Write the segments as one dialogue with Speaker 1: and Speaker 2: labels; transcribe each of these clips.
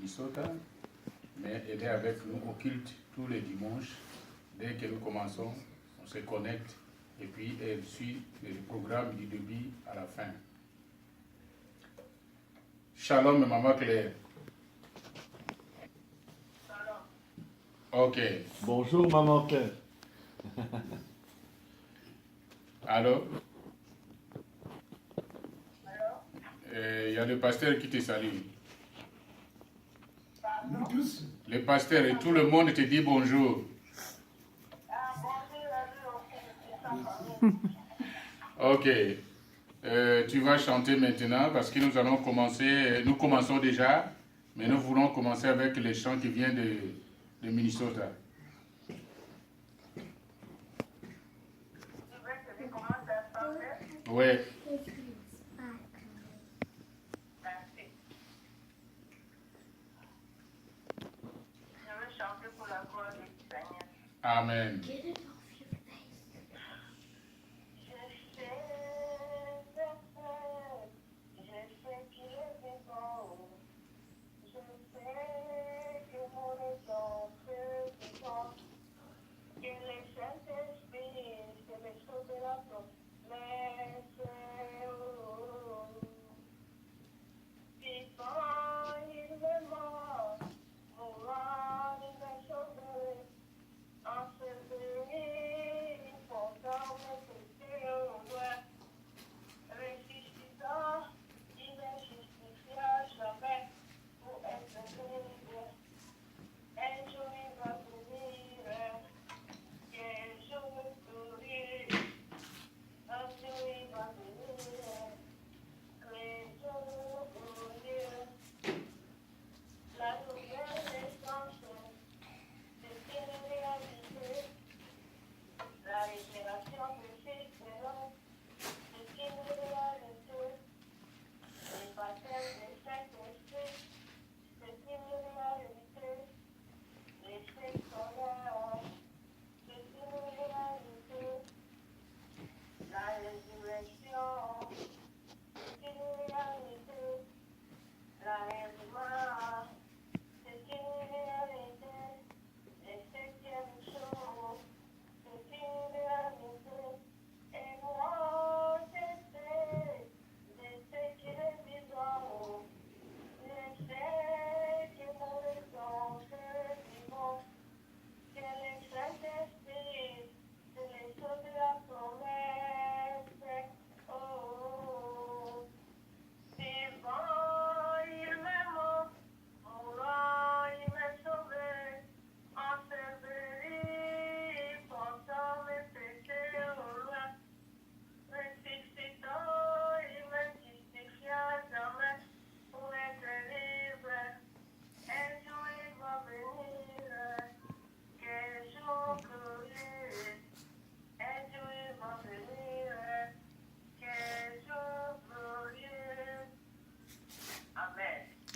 Speaker 1: Minnesota, mais elle est avec nous au culte tous les dimanches. Dès que nous commençons, on se connecte et puis elle suit le programme du début à la fin. Shalom, Maman Claire. Ok.
Speaker 2: Bonjour, Maman Claire.
Speaker 1: Allô? Il y a le pasteur qui te salue.
Speaker 3: Nous tous.
Speaker 1: Le pasteur et tout le monde te dit bonjour. Ok. Tu vas chanter maintenant parce que nous allons commencer. Nous commençons déjà, mais nous voulons commencer avec les chants qui viennent de Minnesota. Oui. Amen.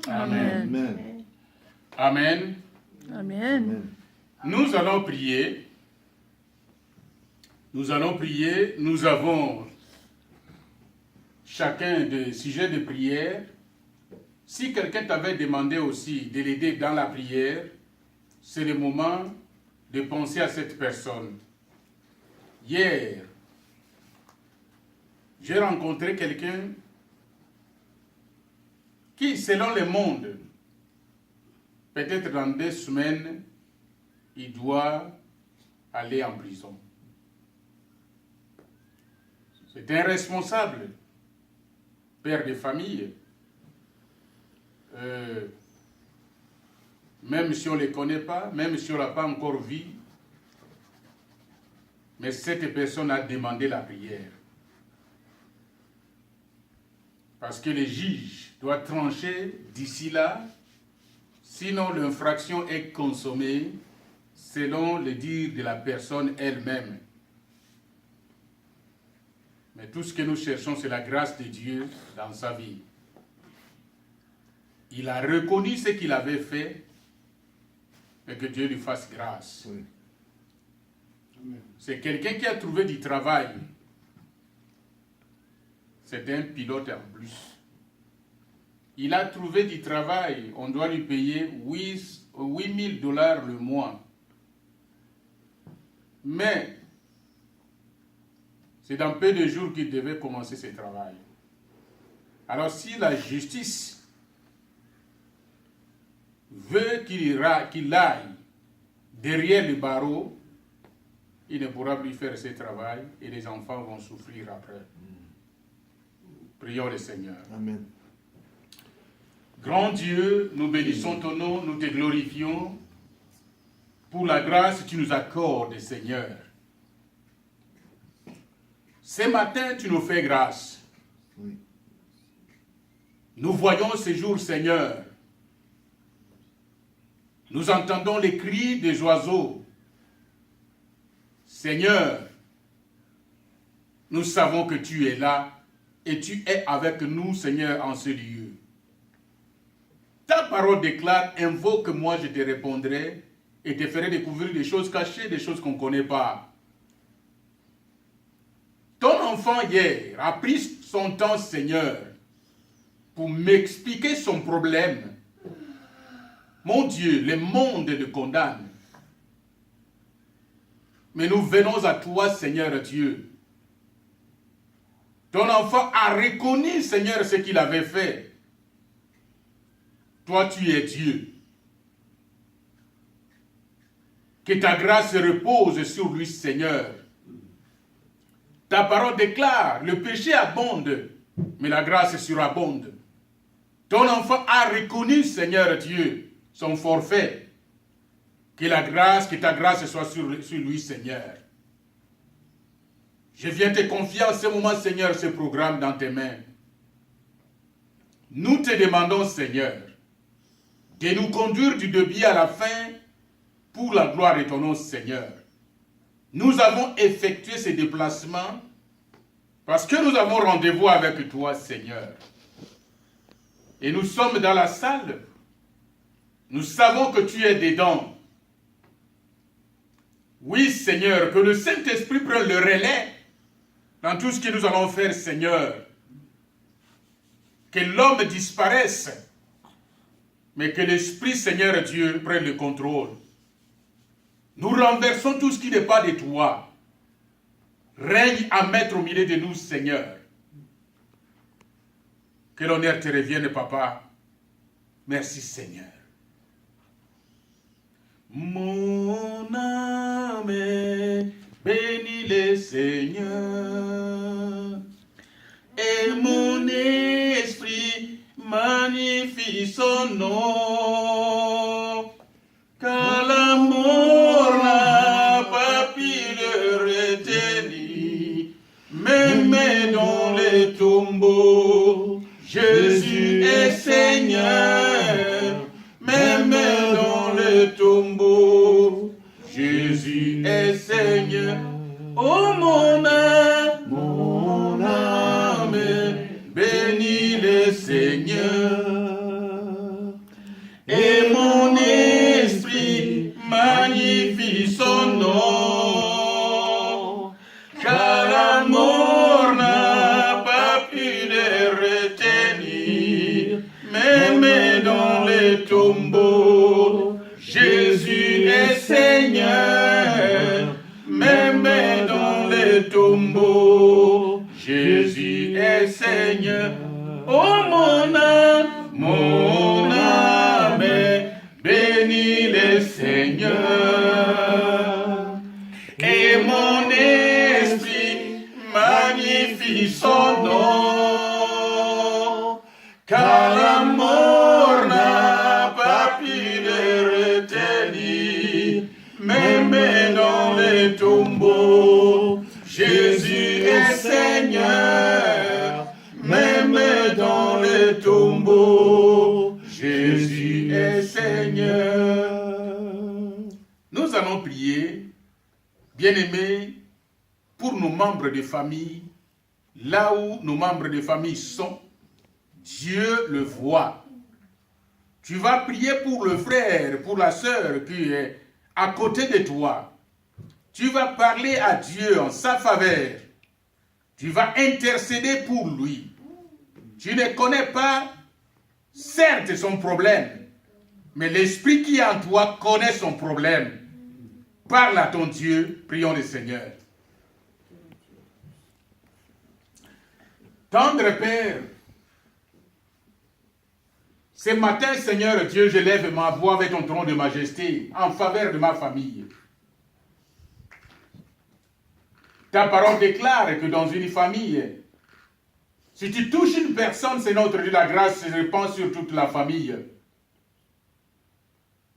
Speaker 1: Amen.
Speaker 2: Amen.
Speaker 1: Amen.
Speaker 4: Amen.
Speaker 1: Nous allons prier. Nous allons prier. Nous avons chacun des sujets de prière. Si quelqu'un t'avait demandé aussi de l'aider dans la prière, c'est le moment de penser à cette personne. Hier, j'ai rencontré quelqu'un qui, selon le monde, peut-être dans 2 semaines, il doit aller en prison. C'est un responsable, père de famille. Même si on ne les connaît pas, même si on ne l'a pas encore vu, mais cette personne a demandé la prière. Parce que le juge doit trancher d'ici là, sinon l'infraction est consommée selon le dire de la personne elle-même. Mais tout ce que nous cherchons, c'est la grâce de Dieu dans sa vie. Il a reconnu ce qu'il avait fait et que Dieu lui fasse grâce.
Speaker 2: Oui.
Speaker 1: C'est quelqu'un qui a trouvé du travail. C'est un pilote en plus. Il a trouvé du travail, on doit lui payer $8,000 le mois. Mais c'est dans peu de jours qu'il devait commencer ce travail. Alors si la justice veut qu'il aille derrière le barreau, il ne pourra plus faire ce travail et les enfants vont souffrir après. Prions le Seigneur.
Speaker 2: Amen.
Speaker 1: Grand Dieu, nous bénissons ton nom, nous te glorifions pour la grâce que tu nous accordes, Seigneur. Ce matin, tu nous fais grâce.
Speaker 2: Oui.
Speaker 1: Nous voyons ce jour, Seigneur. Nous entendons les cris des oiseaux. Seigneur, nous savons que tu es là et tu es avec nous, Seigneur, en ce lieu. Ta parole déclare, invoque-moi, je te répondrai et te ferai découvrir des choses cachées, des choses qu'on ne connaît pas. Ton enfant hier a pris son temps, Seigneur, pour m'expliquer son problème. Mon Dieu, le monde le condamne. Mais nous venons à toi, Seigneur Dieu. Ton enfant a reconnu, Seigneur, ce qu'il avait fait. Toi, tu es Dieu. Que ta grâce repose sur lui, Seigneur. Ta parole déclare, le péché abonde, mais la grâce surabonde. Ton enfant a reconnu, Seigneur Dieu, son forfait. Que ta grâce soit sur lui, Seigneur. Je viens te confier en ce moment, Seigneur, ce programme dans tes mains. Nous te demandons, Seigneur, de nous conduire du début à la fin pour la gloire de ton nom, Seigneur. Nous avons effectué ces déplacements parce que nous avons rendez-vous avec toi, Seigneur. Et nous sommes dans la salle. Nous savons que tu es dedans. Oui, Seigneur, que le Saint-Esprit prenne le relais dans tout ce que nous allons faire, Seigneur. Que l'homme disparaisse, mais que l'Esprit, Seigneur Dieu, prenne le contrôle. Nous renversons tout ce qui n'est pas de toi. Règne à mettre au milieu de nous, Seigneur. Que l'honneur te revienne, Papa. Merci, Seigneur. Mon âme bénit le Seigneur, et mon esprit magnifie son nom, car l'amour n'a pas pu le retenir, même dans les tombeaux, Jésus est Seigneur, même dans les tombeaux, Jésus est Seigneur. Oh mon âme, bénis le Seigneur, et mon esprit magnifie son nom, car l'amour n'a pas pu le retenir, même dans les tombeaux, Jésus est Seigneur, même dans les tombeaux, Jésus est Seigneur. Oh mon âme, bénis le Seigneur, et mon esprit magnifie son nom, car l'amour n'a pas pu le retenir, même dans les tombeaux, Jésus est Seigneur, même dans les tombeaux, Jésus est Seigneur. Nous allons prier, bien-aimés, pour nos membres de famille, là où nos membres de famille sont. Dieu le voit. Tu vas prier pour le frère, pour la sœur qui est à côté de toi. Tu vas parler à Dieu en sa faveur. Tu vas intercéder pour lui. Tu ne connais pas certes son problème, mais l'esprit qui est en toi connaît son problème. Parle à ton Dieu, prions le Seigneur. Tendre Père, ce matin, Seigneur Dieu, je lève ma voix avec ton trône de majesté en faveur de ma famille. Ta parole déclare que dans une famille, si tu touches une personne, c'est notre Dieu, la grâce se répand sur toute la famille.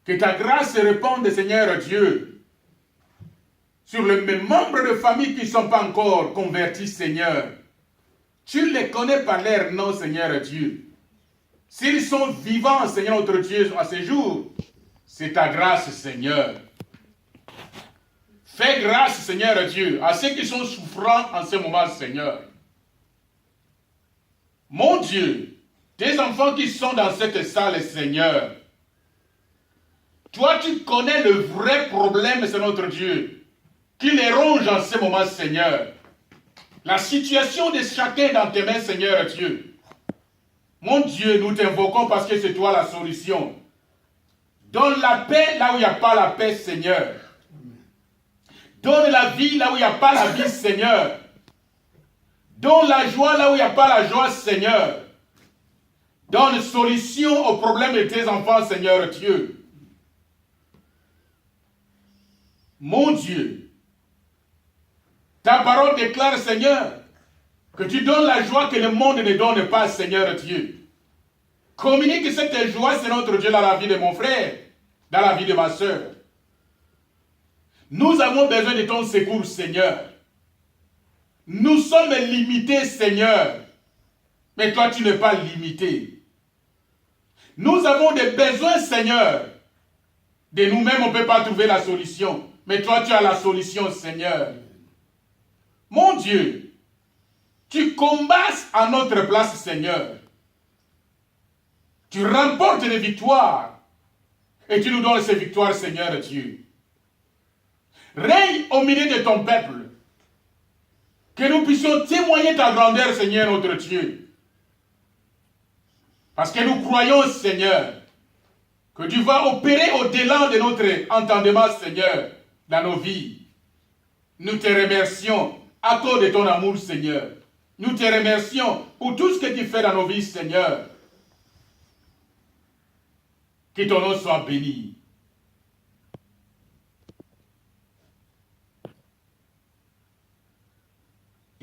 Speaker 1: Que ta grâce se répande, Seigneur Dieu, sur les mêmes membres de famille qui ne sont pas encore convertis, Seigneur. Tu les connais par leur nom, Seigneur Dieu. S'ils sont vivants, Seigneur notre Dieu, à ce jour, c'est ta grâce, Seigneur. Fais grâce, Seigneur Dieu, à ceux qui sont souffrants en ce moment, Seigneur. Mon Dieu, tes enfants qui sont dans cette salle, Seigneur, toi, tu connais le vrai problème, c'est notre Dieu, qui les ronge en ce moment, Seigneur. La situation de chacun dans tes mains, Seigneur Dieu. Mon Dieu, nous t'invoquons parce que c'est toi la solution. Donne la paix là où il n'y a pas la paix, Seigneur. Donne la vie là où il n'y a pas la vie, Seigneur. Donne la joie là où il n'y a pas la joie, Seigneur. Donne solution aux problèmes de tes enfants, Seigneur Dieu. Mon Dieu, ta parole déclare, Seigneur, que tu donnes la joie que le monde ne donne pas, Seigneur Dieu. Communique cette joie, c'est notre Dieu, dans la vie de mon frère, dans la vie de ma soeur. Nous avons besoin de ton secours, Seigneur. Nous sommes limités, Seigneur. Mais toi, tu n'es pas limité. Nous avons des besoins, Seigneur. De nous-mêmes, on ne peut pas trouver la solution. Mais toi, tu as la solution, Seigneur. Mon Dieu, tu combats à notre place, Seigneur. Tu remportes des victoires. Et tu nous donnes ces victoires, Seigneur Dieu. Règne au milieu de ton peuple. Que nous puissions témoigner ta grandeur, Seigneur notre Dieu. Parce que nous croyons, Seigneur, que tu vas opérer au-delà de notre entendement, Seigneur, dans nos vies. Nous te remercions à cause de ton amour, Seigneur. Nous te remercions pour tout ce que tu fais dans nos vies, Seigneur. Que ton nom soit béni.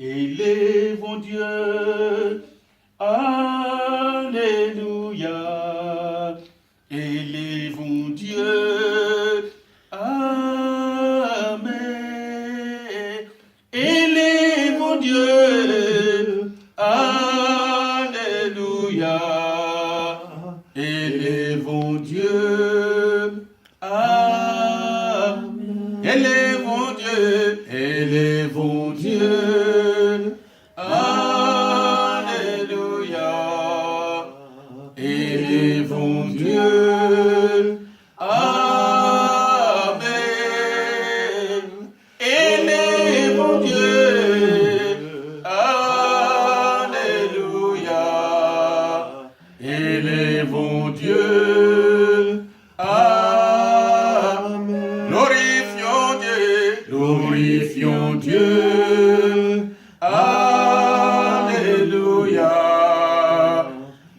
Speaker 1: Élevons Dieu, alléluia. Élevons Dieu, amen. Élevons Dieu, alléluia. Élevons Dieu, amen. Élevons Dieu, élevons Dieu, alléluia. Élevons Dieu, amen. Élevons Dieu, alléluia. Élevons Dieu, amen. Glorifions Dieu, glorifions Dieu, alléluia.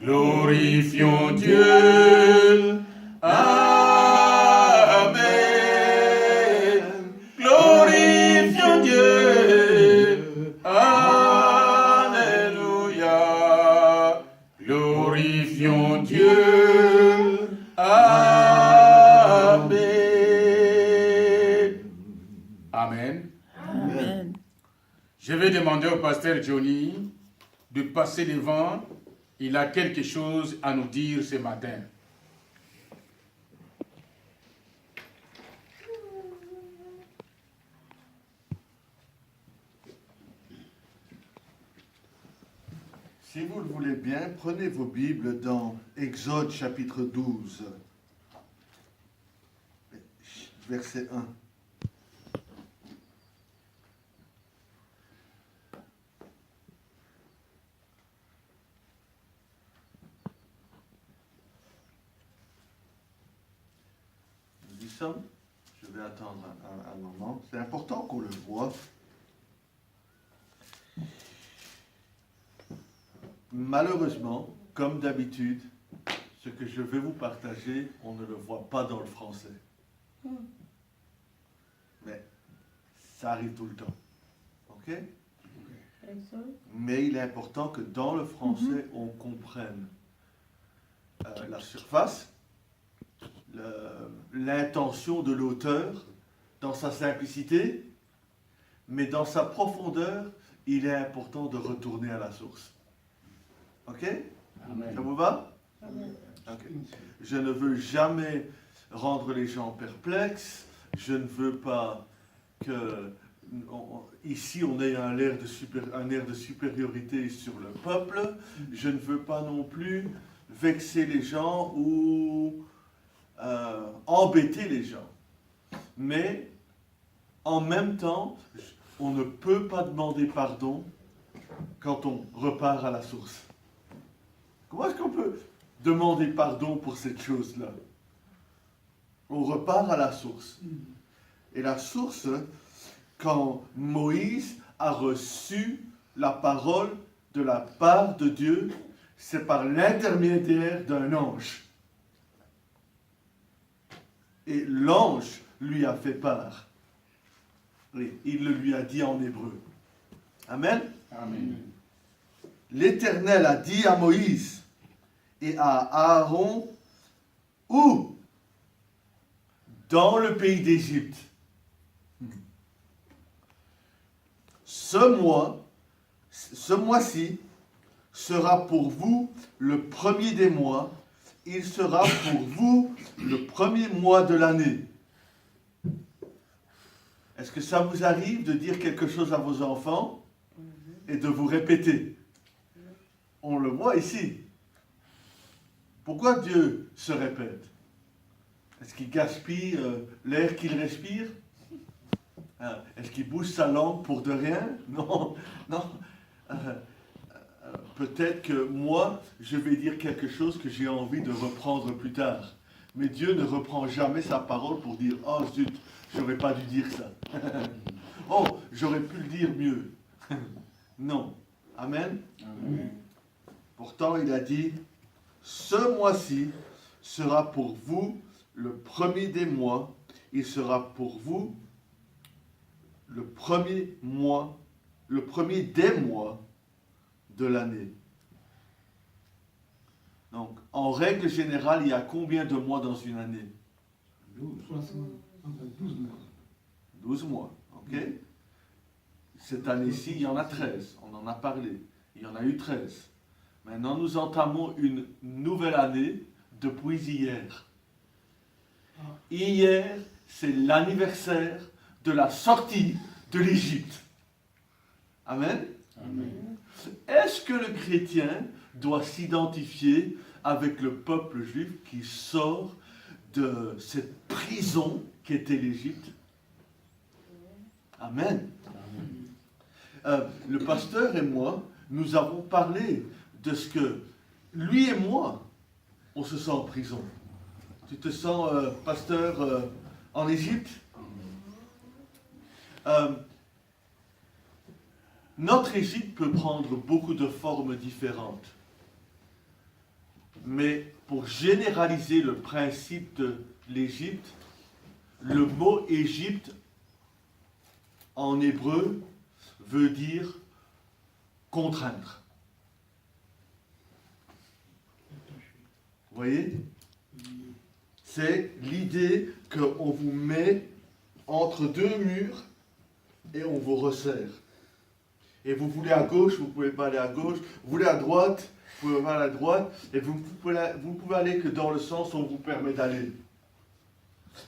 Speaker 1: Glorifions Dieu, amen. Glorifions Dieu, alléluia. Glorifions Dieu, amen. Amen.
Speaker 2: Amen.
Speaker 1: Je vais demander au pasteur Johnny de passer devant. Il a quelque chose à nous dire ce matin.
Speaker 3: Si vous le voulez bien, prenez vos Bibles dans Exode chapitre 12, verset 1. sommes. Je vais attendre un moment. C'est important qu'on le voit. Malheureusement, comme d'habitude, ce que je vais vous partager, on ne le voit pas dans le français. Mais ça arrive tout le temps. OK? Mais il est important que dans le français, on comprenne la surface, l'intention de l'auteur dans sa simplicité, mais dans sa profondeur, il est important de retourner à la source. OK?
Speaker 1: Amen.
Speaker 3: Ça vous va?
Speaker 2: Amen.
Speaker 3: OK. Je ne veux jamais rendre les gens perplexes. Je ne veux pas que ici on ait un air de supériorité sur le peuple. Je ne veux pas non plus vexer les gens ou embêter les gens. Mais en même temps, on ne peut pas demander pardon quand on repart à la source. Comment est-ce qu'on peut demander pardon pour cette chose-là? On repart à la source. Et la source, quand Moïse a reçu la parole de la part de Dieu, c'est par l'intermédiaire d'un ange. Et l'ange lui a fait part. Oui, il le lui a dit en hébreu. Amen.
Speaker 1: Amen.
Speaker 3: L'Éternel a dit à Moïse et à Aaron, où? Dans le pays d'Égypte. Ce mois-ci sera pour vous le premier des mois. Il sera pour vous le premier mois de l'année. Est-ce que ça vous arrive de dire quelque chose à vos enfants et de vous répéter? On le voit ici. Pourquoi Dieu se répète? Est-ce qu'il gaspille l'air qu'il respire? Est-ce qu'il bouge sa langue pour de rien? Non, non. Peut-être que moi, je vais dire quelque chose que j'ai envie de reprendre plus tard. Mais Dieu ne reprend jamais sa parole pour dire « Oh zut, j'aurais pas dû dire ça. » Oh, j'aurais pu le dire mieux. Non. Amen.
Speaker 1: Amen.
Speaker 3: Pourtant, il a dit « Ce mois-ci sera pour vous le premier des mois. Il sera pour vous le premier mois, le premier des mois de l'année. » Donc, en règle générale, il y a combien de mois dans une année?
Speaker 2: 12 mois.
Speaker 3: 12 mois, ok? Cette année-ci, il y en a 13, on en a parlé. Il y en a eu 13. Maintenant, nous entamons une nouvelle année depuis hier. Hier, c'est l'anniversaire de la sortie de l'Égypte. Amen?
Speaker 1: Amen.
Speaker 3: Est-ce que le chrétien doit s'identifier avec le peuple juif qui sort de cette prison qu'était l'Égypte? Amen. Le pasteur et moi, nous avons parlé de ce que lui et moi, on se sent en prison. Tu te sens, pasteur, en Égypte? Notre Égypte peut prendre beaucoup de formes différentes. Mais pour généraliser le principe de l'Égypte, le mot Égypte en hébreu veut dire contraindre. Vous voyez? C'est l'idée qu'on vous met entre deux murs et on vous resserre. Et vous voulez à gauche, vous ne pouvez pas aller à gauche. Vous voulez à droite, vous ne pouvez pas aller à droite. Et vous ne pouvez aller que dans le sens où on vous permet d'aller.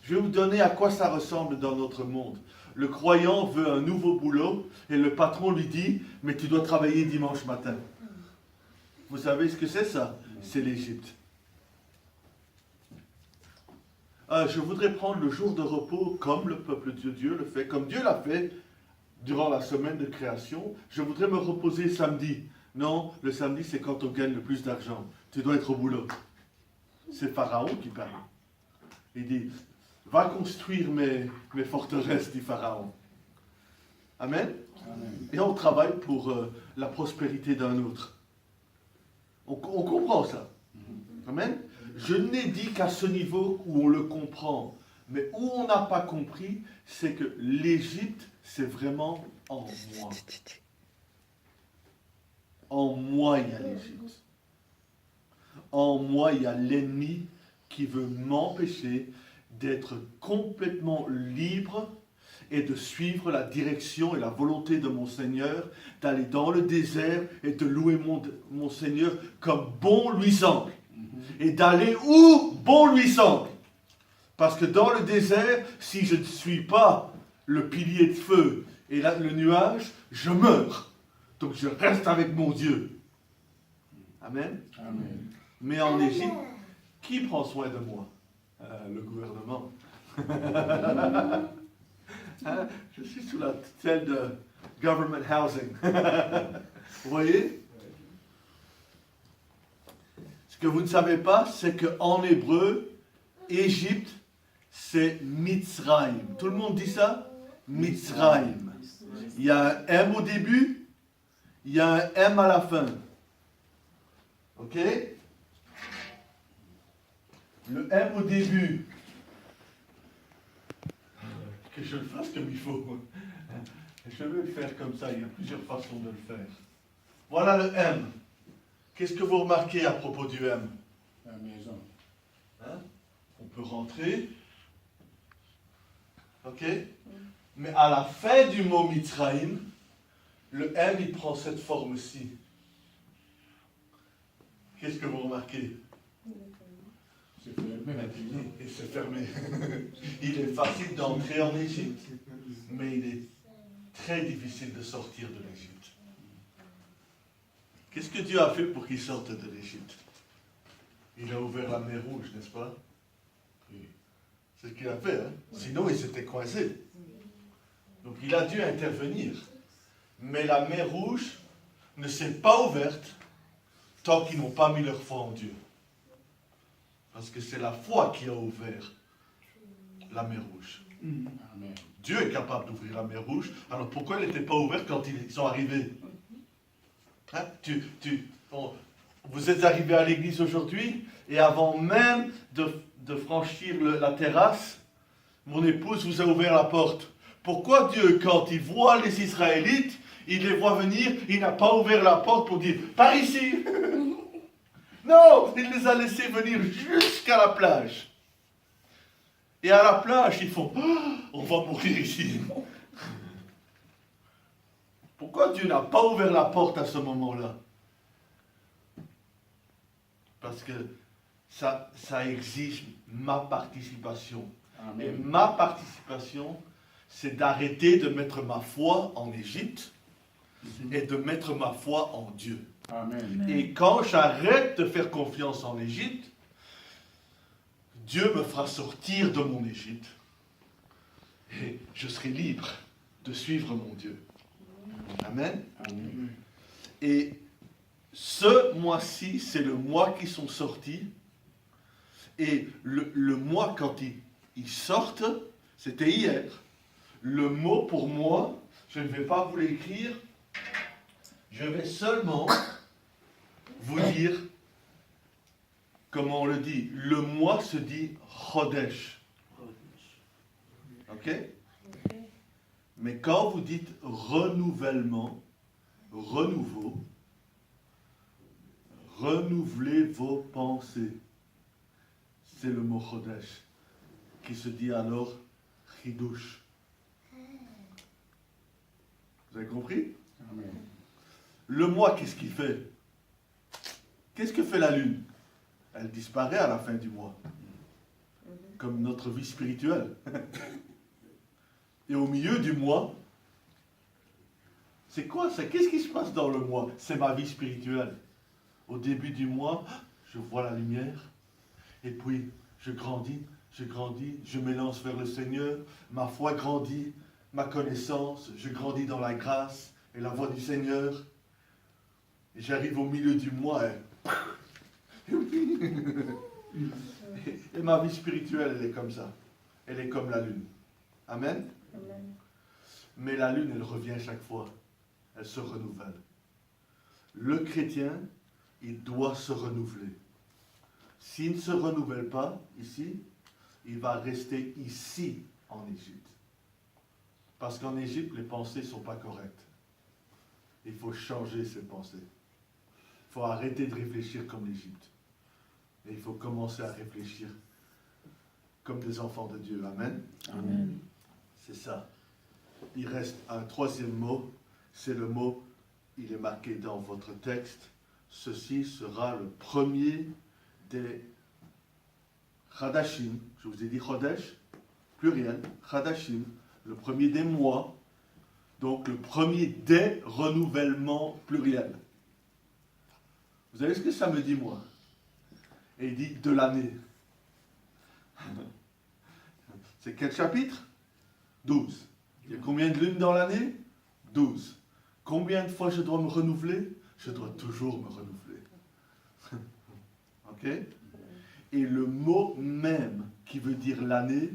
Speaker 3: Je vais vous donner à quoi ça ressemble dans notre monde. Le croyant veut un nouveau boulot et le patron lui dit « Mais tu dois travailler dimanche matin. » Vous savez ce que c'est ça? C'est l'Égypte. Je voudrais prendre le jour de repos comme le peuple de Dieu le fait, comme Dieu l'a fait durant la semaine de création. Je voudrais me reposer samedi. Non, le samedi, c'est quand on gagne le plus d'argent. Tu dois être au boulot. C'est Pharaon qui parle. Il dit, va construire mes forteresses, dit Pharaon. Amen.
Speaker 1: Amen.
Speaker 3: Et on travaille pour la prospérité d'un autre. On comprend ça. Amen. Je n'ai dit qu'à ce niveau où on le comprend. Mais où on n'a pas compris, c'est que l'Égypte, c'est vraiment en moi. En moi, il y a l'Égypte. En moi, il y a l'ennemi qui veut m'empêcher d'être complètement libre et de suivre la direction et la volonté de mon Seigneur, d'aller dans le désert et de louer mon Seigneur comme bon lui semble. Et d'aller où bon lui semble. Parce que dans le désert, si je ne suis pas le pilier de feu et le nuage, je meurs. Donc je reste avec mon Dieu. Amen.
Speaker 1: Amen.
Speaker 3: Mais en Égypte, qui prend soin de moi? Le gouvernement. Hein? Je suis sous la tutelle de government housing. Vous voyez? Ce que vous ne savez pas, c'est qu'en hébreu, Égypte, c'est Mitzrayim. Tout le monde dit ça? Mitzrayim. Il y a un M au début, il y a un M à la fin. Ok? Le M au début. Que je le fasse comme il faut. Je vais le faire comme ça, il y a plusieurs façons de le faire. Voilà le M. Qu'est-ce que vous remarquez à propos du M?
Speaker 1: La maison.
Speaker 3: Hein? On peut rentrer. Ok? Mais à la fin du mot Mitzrayim, le M, il prend cette forme-ci. Qu'est-ce que vous remarquez?
Speaker 1: C'est fermé la prison.
Speaker 3: Et c'est fermé. Il est facile d'entrer en Égypte, mais il est très difficile de sortir de l'Égypte. Qu'est-ce que Dieu a fait pour qu'il sorte de l'Égypte? Il a ouvert la mer Rouge, n'est-ce pas? C'est ce qu'il a fait, hein? Sinon il s'était coincé. Donc il a dû intervenir. Mais la mer Rouge ne s'est pas ouverte tant qu'ils n'ont pas mis leur foi en Dieu. Parce que c'est la foi qui a ouvert la mer Rouge.
Speaker 1: Amen.
Speaker 3: Dieu est capable d'ouvrir la mer Rouge. Alors pourquoi elle n'était pas ouverte quand ils sont arrivés? Hein? Vous êtes arrivés à l'église aujourd'hui et avant même de franchir la terrasse, mon épouse vous a ouvert la porte. Pourquoi Dieu, quand il voit les Israélites, il les voit venir, il n'a pas ouvert la porte pour dire « Par ici !» Non, il les a laissés venir jusqu'à la plage. Et à la plage, ils font oh, « On va mourir ici !» Pourquoi Dieu n'a pas ouvert la porte à ce moment-là? Parce que ça exige ma participation.
Speaker 1: Amen.
Speaker 3: Et ma participation, c'est d'arrêter de mettre ma foi en Égypte et de mettre ma foi en Dieu.
Speaker 1: Amen.
Speaker 3: Et quand j'arrête de faire confiance en l'Égypte, Dieu me fera sortir de mon Égypte. Et je serai libre de suivre mon Dieu. Amen.
Speaker 1: Amen.
Speaker 3: Et ce mois-ci, c'est le mois qui sont sortis. Et le mois, quand ils sortent, c'était hier. Le mot pour moi, je ne vais pas vous l'écrire. Je vais seulement vous dire comment on le dit. Le mois se dit Chodesh. Ok? Mais quand vous dites renouvellement, renouveau, renouvelez vos pensées. C'est le mot Chodesh qui se dit alors Chidush. Vous avez compris?
Speaker 1: Amen.
Speaker 3: Le mois, qu'est-ce qu'il fait? Qu'est-ce que fait la lune? Elle disparaît à la fin du mois. Comme notre vie spirituelle. Et au milieu du mois, c'est quoi ça? Qu'est-ce qui se passe dans le mois? C'est ma vie spirituelle. Au début du mois, je vois la lumière. Et puis, je grandis, je m'élance vers le Seigneur. Ma foi grandit, ma connaissance, je grandis dans la grâce et la voix du Seigneur. Et j'arrive au milieu du mois et ma vie spirituelle, elle est comme ça. Elle est comme la lune. Amen.
Speaker 4: Amen.
Speaker 3: Mais la lune, elle revient chaque fois. Elle se renouvelle. Le chrétien, il doit se renouveler. S'il ne se renouvelle pas ici, il va rester ici en Égypte. Parce qu'en Égypte, les pensées ne sont pas correctes. Il faut changer ces pensées. Il faut arrêter de réfléchir comme l'Égypte. Et il faut commencer à réfléchir comme des enfants de Dieu. Amen.
Speaker 4: Amen.
Speaker 3: C'est ça. Il reste un troisième mot. C'est le mot, il est marqué dans votre texte. Ceci sera le premier des Chadashim. Je vous ai dit Chodesh, pluriel, Chadashim. Le premier des mois. Donc le premier des renouvellements pluriels. Vous savez ce que ça me dit, moi? Et il dit de l'année. C'est quel chapitre? 12. Il y a combien de lunes dans l'année? 12. Combien de fois je dois me renouveler? Je dois toujours me renouveler. Ok? Et le mot même qui veut dire l'année,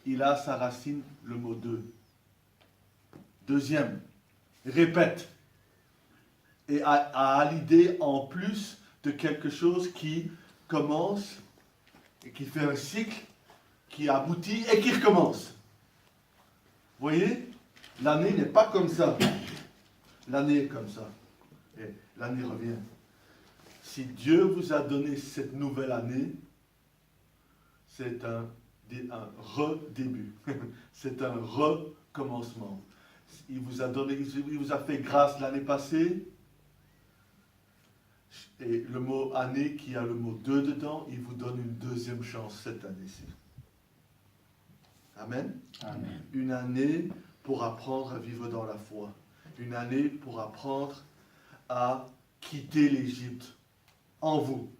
Speaker 3: il a sa racine, le mot 2. Deuxième, répète. Et a l'idée en plus de quelque chose qui commence et qui fait un cycle, qui aboutit et qui recommence. Vous voyez? L'année n'est pas comme ça. L'année est comme ça. Et l'année revient. Si Dieu vous a donné cette nouvelle année, c'est un redébut. C'est un recommencement. Il vous a donné, il vous a fait grâce l'année passée. Et le mot année qui a le mot 2 dedans, il vous donne une deuxième chance cette année-ci. Amen.
Speaker 1: Amen.
Speaker 3: Une année pour apprendre à vivre dans la foi. Une année pour apprendre à quitter l'Égypte en vous.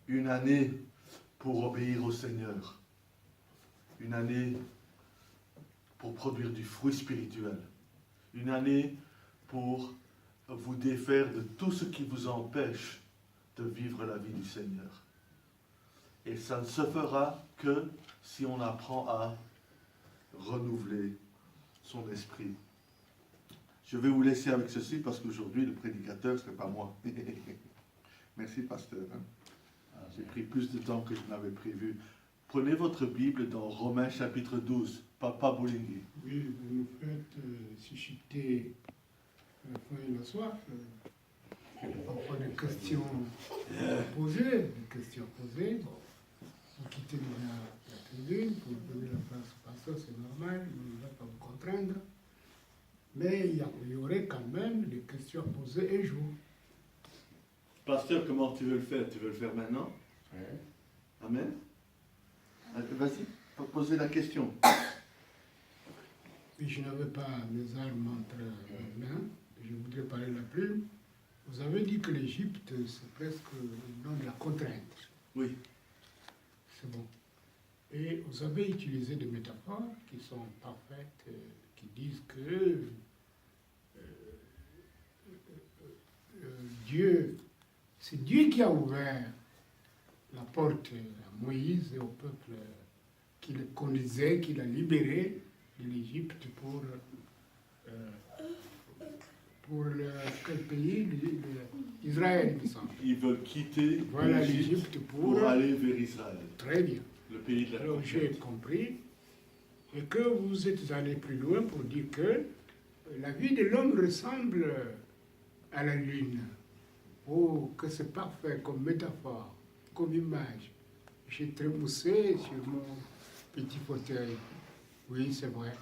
Speaker 3: Une année pour obéir au Seigneur. Une année pour produire du fruit spirituel. Une année pour vous défaire de tout ce qui vous empêche de vivre la vie du Seigneur. Et ça ne se fera que si on apprend à renouveler son esprit. Je vais vous laisser avec ceci parce qu'aujourd'hui le prédicateur ce n'est pas moi. Merci pasteur. J'ai pris plus de temps que je n'avais prévu. Prenez votre Bible dans Romains chapitre 12. Papa Boulingui.
Speaker 2: Oui, vous nous faites susciter la faim et la soif. Parfois des questions posées, Vous quittez la tribune pour donner la place au pasteur, c'est normal, il ne va pas vous contraindre. Mais il y aurait quand même des questions à poser un jour.
Speaker 3: Pasteur, comment tu veux le faire? Tu veux le faire maintenant?
Speaker 1: Oui.
Speaker 3: Amen. Allez, vas-y, poser la question.
Speaker 2: Et je n'avais pas mes armes entre mes mains, je voudrais parler la plume. Vous avez dit que l'Égypte, c'est presque le nom de la contrainte.
Speaker 3: Oui.
Speaker 2: C'est bon. Et vous avez utilisé des métaphores qui sont parfaites, qui disent que Dieu, c'est Dieu qui a ouvert la porte à Moïse et au peuple qui le conduisait, qui l'a libéré de l'Égypte pour quel pays? Israël, il me semble.
Speaker 3: Ils veulent quitter
Speaker 2: Voilà
Speaker 3: l'Égypte
Speaker 2: l'Égypte
Speaker 3: pour aller vers Israël,
Speaker 2: Très bien.
Speaker 3: le pays de la
Speaker 2: Alors j'ai
Speaker 3: conquête.
Speaker 2: compris et que vous êtes allé plus loin pour dire que la vie de l'homme ressemble à la lune. Oh, que c'est parfait comme métaphore, comme image. J'ai trémoussé sur mon petit fauteuil. Oui, c'est vrai.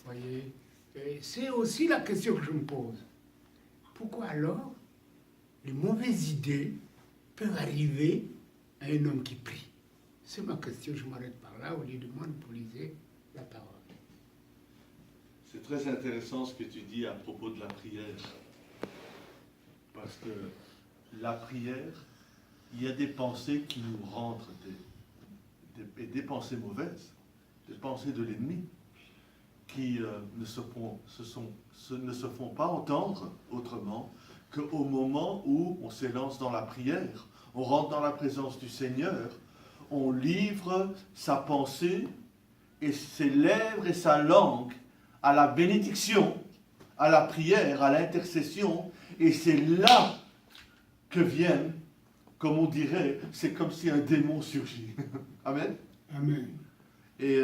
Speaker 2: Voyez. Et c'est aussi la question que je me pose. Pourquoi alors les mauvaises idées peuvent arriver à un homme qui prie? C'est ma question, je m'arrête par là au lieu de monopoliser la parole.
Speaker 3: C'est très intéressant ce que tu dis à propos de la prière. Parce que la prière, il y a des pensées qui nous rentrent, des pensées mauvaises, des pensées de l'ennemi, qui ne se font pas entendre autrement qu'au moment où on s'élance dans la prière, on rentre dans la présence du Seigneur, on livre sa pensée et ses lèvres et sa langue à la bénédiction, à la prière, à l'intercession, et c'est là que viennent, comme on dirait, c'est comme si un démon surgit. Amen.
Speaker 2: Amen.
Speaker 3: Et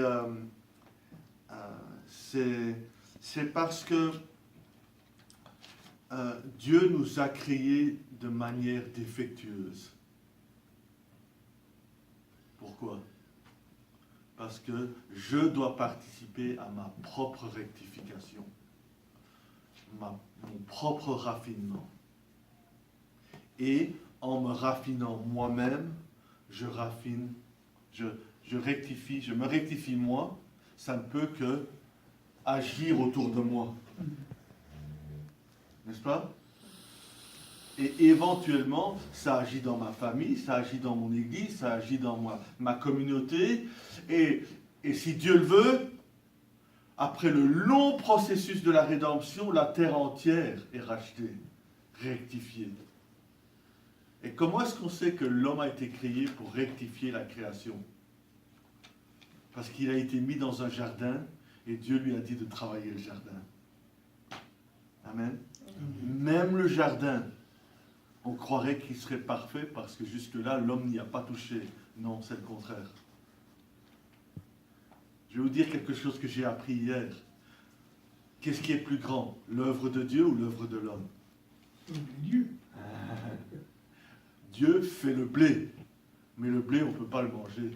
Speaker 3: c'est parce que Dieu nous a créés de manière défectueuse. Pourquoi? Parce que je dois participer à ma propre rectification, mon propre raffinement. Et en me raffinant moi-même, je me rectifie moi, ça ne peut que agir autour de moi. N'est-ce pas? Et éventuellement, ça agit dans ma famille, ça agit dans mon église, ça agit dans ma communauté. Et si Dieu le veut, après le long processus de la rédemption, la terre entière est rachetée, rectifiée. Et comment est-ce qu'on sait que l'homme a été créé pour rectifier la création? Parce qu'il a été mis dans un jardin et Dieu lui a dit de travailler le jardin. Amen. Même le jardin, on croirait qu'il serait parfait parce que jusque-là, l'homme n'y a pas touché. Non, c'est le contraire. Je vais vous dire quelque chose que j'ai appris hier. Qu'est-ce qui est plus grand, l'œuvre de Dieu ou l'œuvre de l'homme?
Speaker 2: Dieu.
Speaker 3: Dieu fait le blé, mais le blé, on ne peut pas le manger.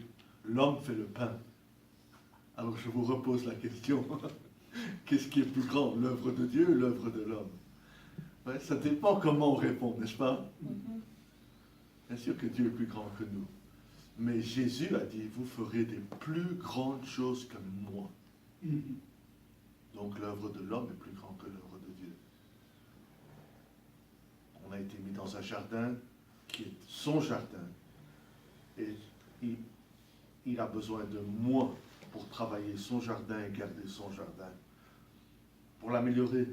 Speaker 3: L'homme fait le pain. Alors je vous repose la question. Qu'est-ce qui est plus grand, l'œuvre de Dieu ou l'œuvre de l'homme? Ouais, ça dépend comment on répond, n'est-ce pas? Bien sûr que Dieu est plus grand que nous. Mais Jésus a dit, vous ferez des plus grandes choses que moi. Donc l'œuvre de l'homme est plus grande que l'œuvre de Dieu. On a été mis dans un jardin qui est son jardin. Et il a besoin de moi pour travailler son jardin et garder son jardin. Pour l'améliorer.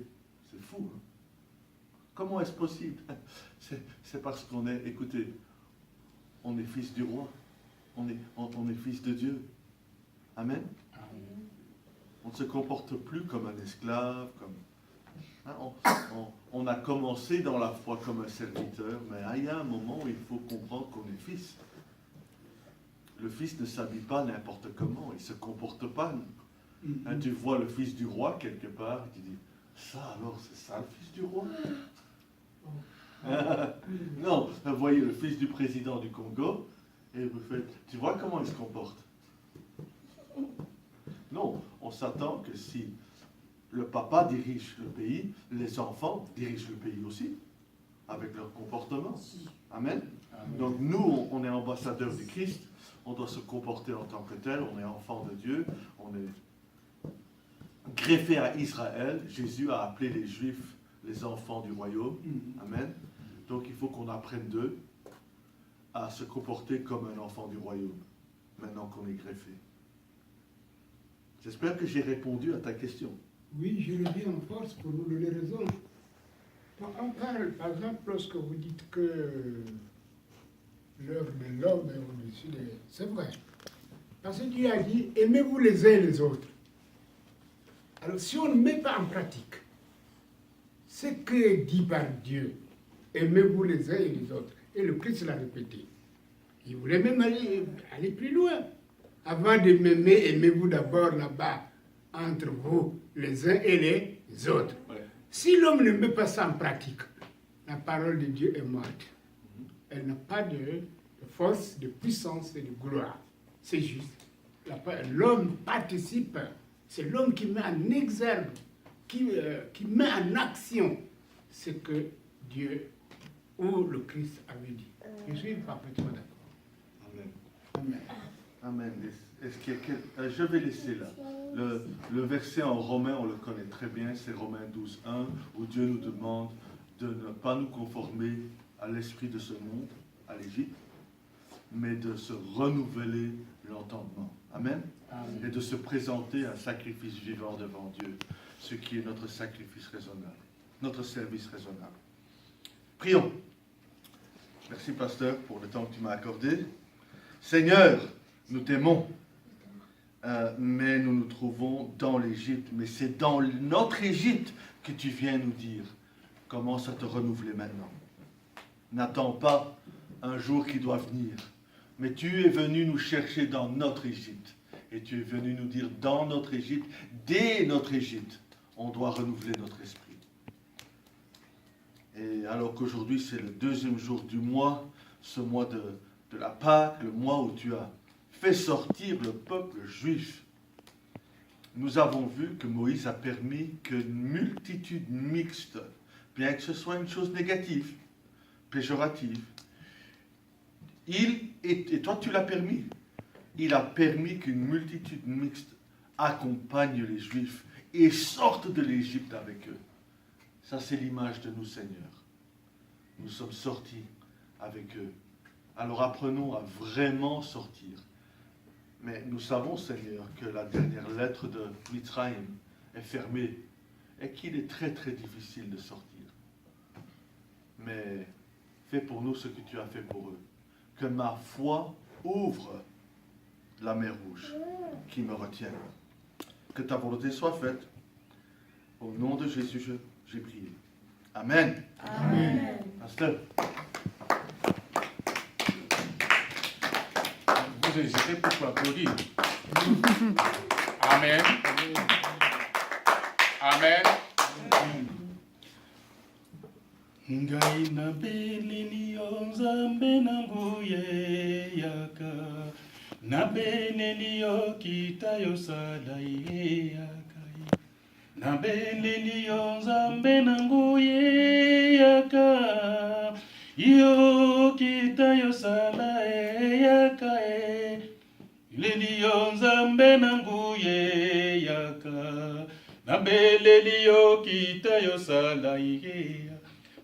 Speaker 3: C'est fou, hein? Comment est-ce possible? C'est parce qu'on est, écoutez, on est fils du roi. On est fils de Dieu. Amen. On ne se comporte plus comme un esclave, on a commencé dans la foi comme un serviteur, mais il y a un moment où il faut comprendre qu'on est fils. Le fils ne s'habille pas n'importe comment, il ne se comporte pas. Tu vois le fils du roi quelque part, et tu dis, ça alors, c'est ça le fils du roi? Non, vous voyez le fils du président du Congo, et vous faites, tu vois comment il se comporte? Non, on s'attend que si le papa dirige le pays, les enfants dirigent le pays aussi, avec leur comportement. Amen. Donc nous, on est ambassadeurs du Christ, on doit se comporter en tant que tel, on est enfant de Dieu, on est greffé à Israël. Jésus a appelé les Juifs les enfants du royaume. Amen. Donc il faut qu'on apprenne d'eux à se comporter comme un enfant du royaume, maintenant qu'on est greffé. J'espère que j'ai répondu à ta question.
Speaker 2: Oui, je le dis en force pour vous donner raison. Donc, on parle, par exemple, lorsque vous dites que l'œuvre de l'homme est au-dessus des... C'est vrai. Parce que Dieu a dit, aimez-vous les uns et les autres. Alors, si on ne met pas en pratique ce que est dit par Dieu, aimez-vous les uns et les autres, et le Christ l'a répété, il voulait même aller plus loin. Avant de m'aimer, aimez-vous d'abord là-bas, entre vous, les uns et les autres.
Speaker 3: Ouais.
Speaker 2: Si l'homme ne met pas ça en pratique, la parole de Dieu est morte. Elle n'a pas de force, de puissance et de gloire. C'est juste. L'homme participe. C'est l'homme qui met en exergue, qui met en action ce que Dieu ou le Christ avait dit. Je suis parfaitement d'accord.
Speaker 3: Amen.
Speaker 2: Amen.
Speaker 3: Amen. Je vais laisser là. Le verset en Romains, on le connaît très bien, c'est Romains 12:1, où Dieu nous demande de ne pas nous conformer à l'esprit de ce monde, à l'Égypte, mais de se renouveler l'entendement. Amen.
Speaker 2: Amen.
Speaker 3: Et de se présenter un sacrifice vivant devant Dieu, ce qui est notre sacrifice raisonnable, notre service raisonnable. Prions. Merci, pasteur, pour le temps que tu m'as accordé. Seigneur, nous t'aimons, mais nous nous trouvons dans l'Égypte. Mais c'est dans notre Égypte que tu viens nous dire. Commence à te renouveler maintenant. N'attends pas un jour qui doit venir. Mais tu es venu nous chercher dans notre Égypte. Et tu es venu nous dire dans notre Égypte, dès notre Égypte, on doit renouveler notre esprit. Et alors qu'aujourd'hui c'est le 2e jour du mois, ce mois de la Pâque, le mois où tu as fait sortir le peuple juif, nous avons vu que Moïse a permis qu'une multitude mixte, bien que ce soit une chose négative, péjorative, et toi tu l'as permis, il a permis qu'une multitude mixte accompagne les Juifs et sorte de l'Égypte avec eux. Ça c'est l'image de nous, Seigneur. Nous sommes sortis avec eux. Alors apprenons à vraiment sortir. Mais nous savons, Seigneur, que la dernière lettre de Mitzrayim est fermée et qu'il est très très difficile de sortir. Mais fais pour nous ce que tu as fait pour eux. Que ma foi ouvre la mer Rouge, qui me retienne. Que ta volonté soit faite. Au nom de Jésus, j'ai prié. Amen.
Speaker 4: Amen.
Speaker 3: Pasteur.
Speaker 1: Vous hésitez pour applaudir. Amen. Amen.
Speaker 5: Ngai na beleli yo nzambe na nguye yaka na beleli yo kita yo sala ye yaka na beleli yo nzambe na nguye yaka yo kita yo sala ye yaka leli yo nzambe na nguye yaka na beleli yo kita yo sala ye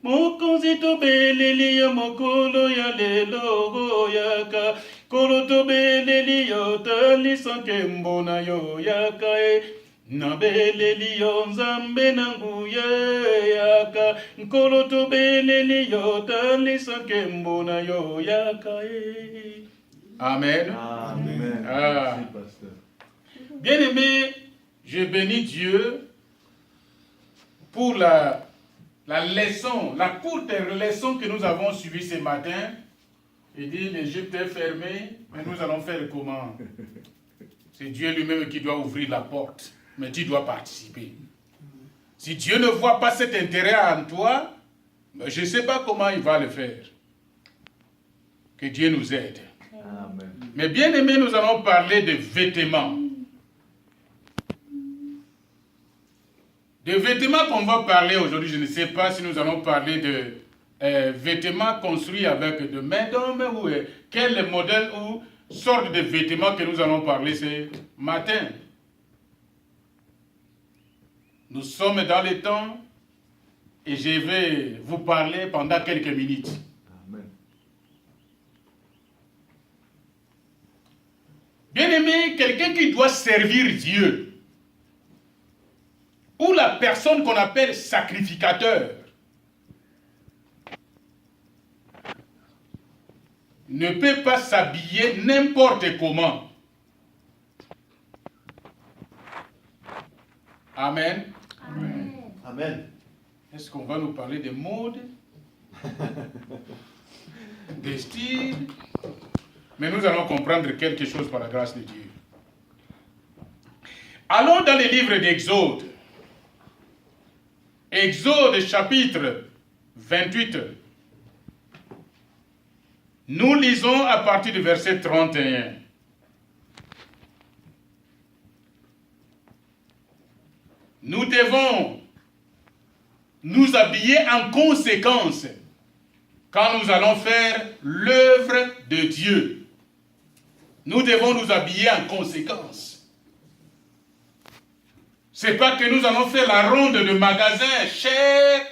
Speaker 5: mokonzi tobeleli yo mokolo ya lelo yaka kolo tobeleli yo talisa nkembo na yo yaka nabeleli yo nzambe na nguya yaka nkolo tobeleli yo talisa nkembo na yo yaka
Speaker 1: Amen.
Speaker 3: Amen.
Speaker 1: Ah.
Speaker 3: Merci, pasteur.
Speaker 1: Bien-aimé, je bénis Dieu pour la leçon, la courte leçon que nous avons suivie ce matin. Il dit l'Égypte est fermée, mais nous allons faire comment? C'est Dieu lui-même qui doit ouvrir la porte, mais tu dois participer. Si Dieu ne voit pas cet intérêt en toi, je ne sais pas comment il va le faire. Que Dieu nous aide.
Speaker 3: Amen.
Speaker 1: Mais bien aimé, nous allons parler de vêtements. De vêtements qu'on va parler aujourd'hui, je ne sais pas si nous allons parler de vêtements construits avec de main d'homme ou quel modèle ou sorte de vêtements que nous allons parler ce matin. Nous sommes dans le temps et je vais vous parler pendant quelques minutes.
Speaker 3: Amen.
Speaker 1: Bien-aimé, quelqu'un qui doit servir Dieu, ou la personne qu'on appelle sacrificateur, ne peut pas s'habiller n'importe comment. Amen.
Speaker 4: Amen.
Speaker 3: Amen.
Speaker 1: Est-ce qu'on va nous parler de mode, de style? Mais nous allons comprendre quelque chose par la grâce de Dieu. Allons dans les livres d'Exode. Exode chapitre 28. Nous lisons à partir du verset 31. Nous devons nous habiller en conséquence quand nous allons faire l'œuvre de Dieu. Nous devons nous habiller en conséquence. C'est pas que nous allons faire la ronde de magasins chers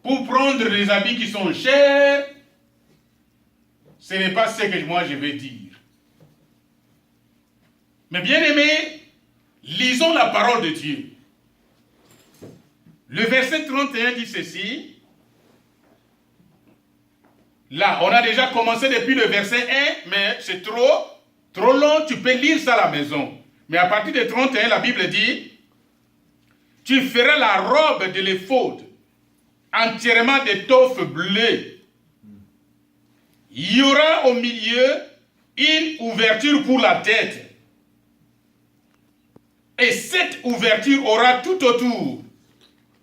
Speaker 1: pour prendre des habits qui sont chers. Ce n'est pas ce que moi je vais dire. Mais bien aimés, lisons la parole de Dieu. Le verset 31 dit ceci. Là, on a déjà commencé depuis le verset 1, mais c'est trop long, tu peux lire ça à la maison. Mais à partir de 31, la Bible dit, tu feras la robe de l'éphod entièrement d'étoffe bleue. Il y aura au milieu une ouverture pour la tête. Et cette ouverture aura tout autour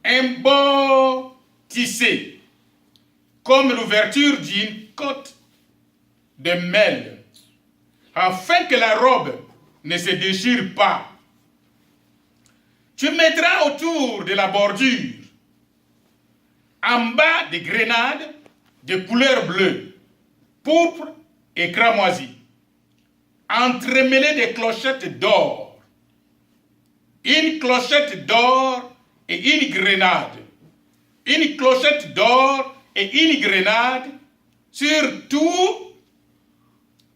Speaker 1: un bord tissé, comme l'ouverture d'une côte de mêle, afin que la robe ne se déchire pas. Tu mettras autour de la bordure, en bas des grenades de couleur bleue, pourpre et cramoisi, entremêlées des clochettes d'or. Une clochette d'or et une grenade. Une clochette d'or et une grenade sur tous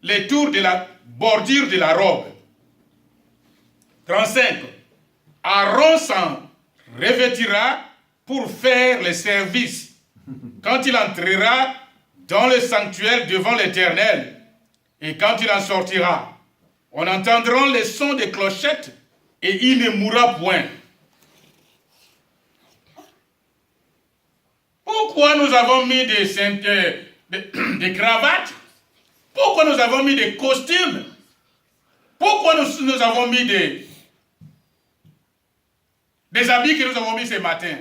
Speaker 1: les tours de la bordure de la robe. 35. Aaron s'en revêtira pour faire le service quand il entrera dans le sanctuaire devant l'Éternel, et quand il en sortira, on entendra le son des clochettes et il ne mourra point. Pourquoi nous avons mis des cravates? Pourquoi nous avons mis des costumes? Pourquoi nous avons mis des habits que nous avons mis ce matin?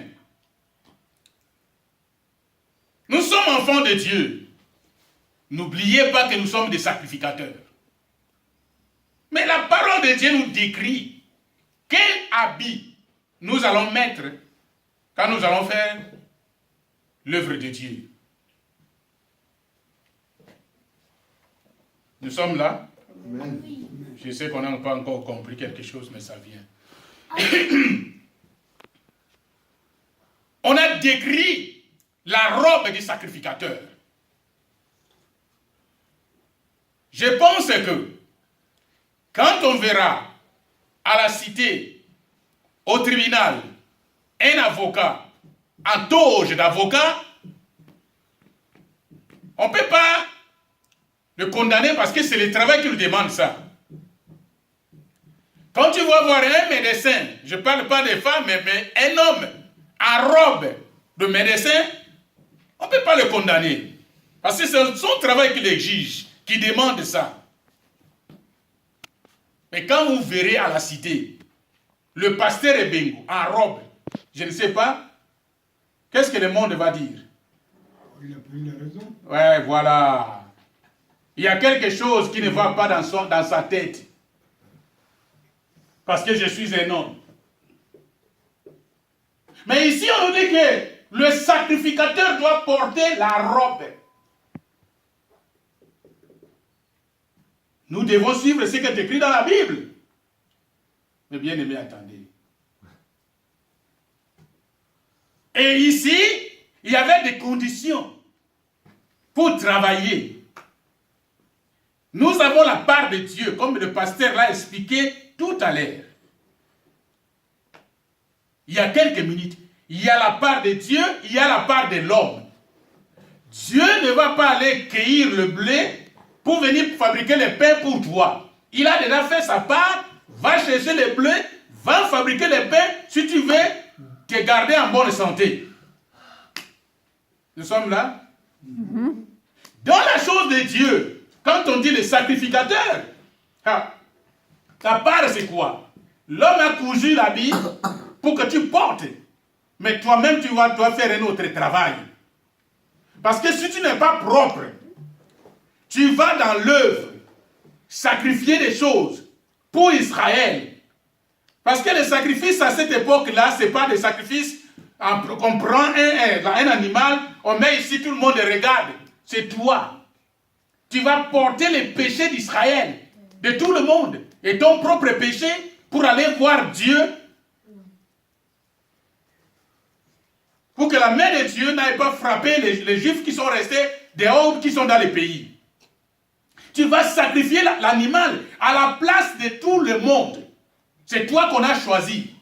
Speaker 1: Nous sommes enfants de Dieu. N'oubliez pas que nous sommes des sacrificateurs. Mais la parole de Dieu nous décrit quel habit nous allons mettre quand nous allons faire l'œuvre de Dieu. Nous sommes là.
Speaker 3: Amen.
Speaker 1: Je sais qu'on n'a pas encore compris quelque chose, mais ça vient. On a décrit la robe du sacrificateur. Je pense que quand on verra à la cité, au tribunal, un avocat en toge d'avocat, on ne peut pas le condamner parce que c'est le travail qui nous demande ça. Quand tu vas voir un médecin, je ne parle pas des femmes, mais un homme en robe de médecin, on ne peut pas le condamner. Parce que c'est son travail qui l'exige, qui demande ça. Mais quand vous verrez à la cité, le pasteur Ebengo en robe, je ne sais pas, qu'est-ce que le monde va dire?
Speaker 2: Il a raison.
Speaker 1: Ouais, voilà. Il y a quelque chose qui ne va pas dans sa tête. Parce que je suis un homme. Mais ici, on nous dit que le sacrificateur doit porter la robe. Nous devons suivre ce qui est écrit dans la Bible. Mais bien aimé, attendez. Et ici, il y avait des conditions pour travailler. Nous avons la part de Dieu, comme le pasteur l'a expliqué tout à l'heure. Il y a quelques minutes, il y a la part de Dieu, il y a la part de l'homme. Dieu ne va pas aller cueillir le blé pour venir fabriquer le pain pour toi. Il a déjà fait sa part, va chercher le blé, va fabriquer le pain si tu veux te garder en bonne santé. Nous sommes là? Dans la chose de Dieu, quand on dit le sacrificateur, ta part c'est quoi? L'homme a cousu l'habit pour que tu portes. Mais toi-même, tu dois faire un autre travail. Parce que si tu n'es pas propre, tu vas dans l'œuvre, sacrifier des choses pour Israël. Parce que les sacrifices à cette époque-là, ce n'est pas des sacrifices, on prend un animal, on met ici, tout le monde regarde. C'est toi. Tu vas porter les péchés d'Israël, de tout le monde, et ton propre péché pour aller voir Dieu, pour que la main de Dieu n'aille pas frapper les Juifs qui sont restés dehors, qui sont dans les pays. Tu vas sacrifier l'animal à la place de tout le monde. C'est toi qu'on a choisi.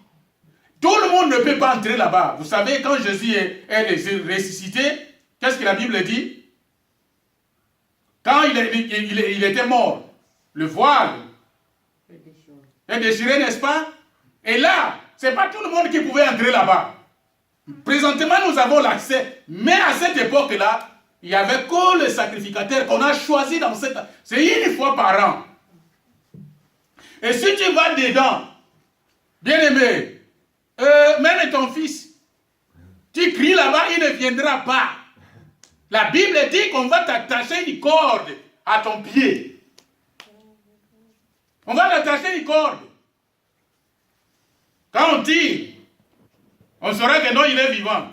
Speaker 1: Tout le monde ne peut pas entrer là-bas. Vous savez, quand Jésus est ressuscité, qu'est-ce que la Bible dit? quand il était mort, le voile est déchiré, n'est-ce pas? Et là, ce n'est pas tout le monde qui pouvait entrer là-bas. Présentement, nous avons l'accès. Mais à cette époque-là, il n'y avait que les sacrificateurs qu'on a choisis dans cette... C'est une fois par an. Et si tu vas dedans, bien-aimé, même ton fils, tu cries là-bas, il ne viendra pas. La Bible dit qu'on va t'attacher une corde à ton pied. On va t'attacher une corde. Quand on tire, on saura que non, il est vivant.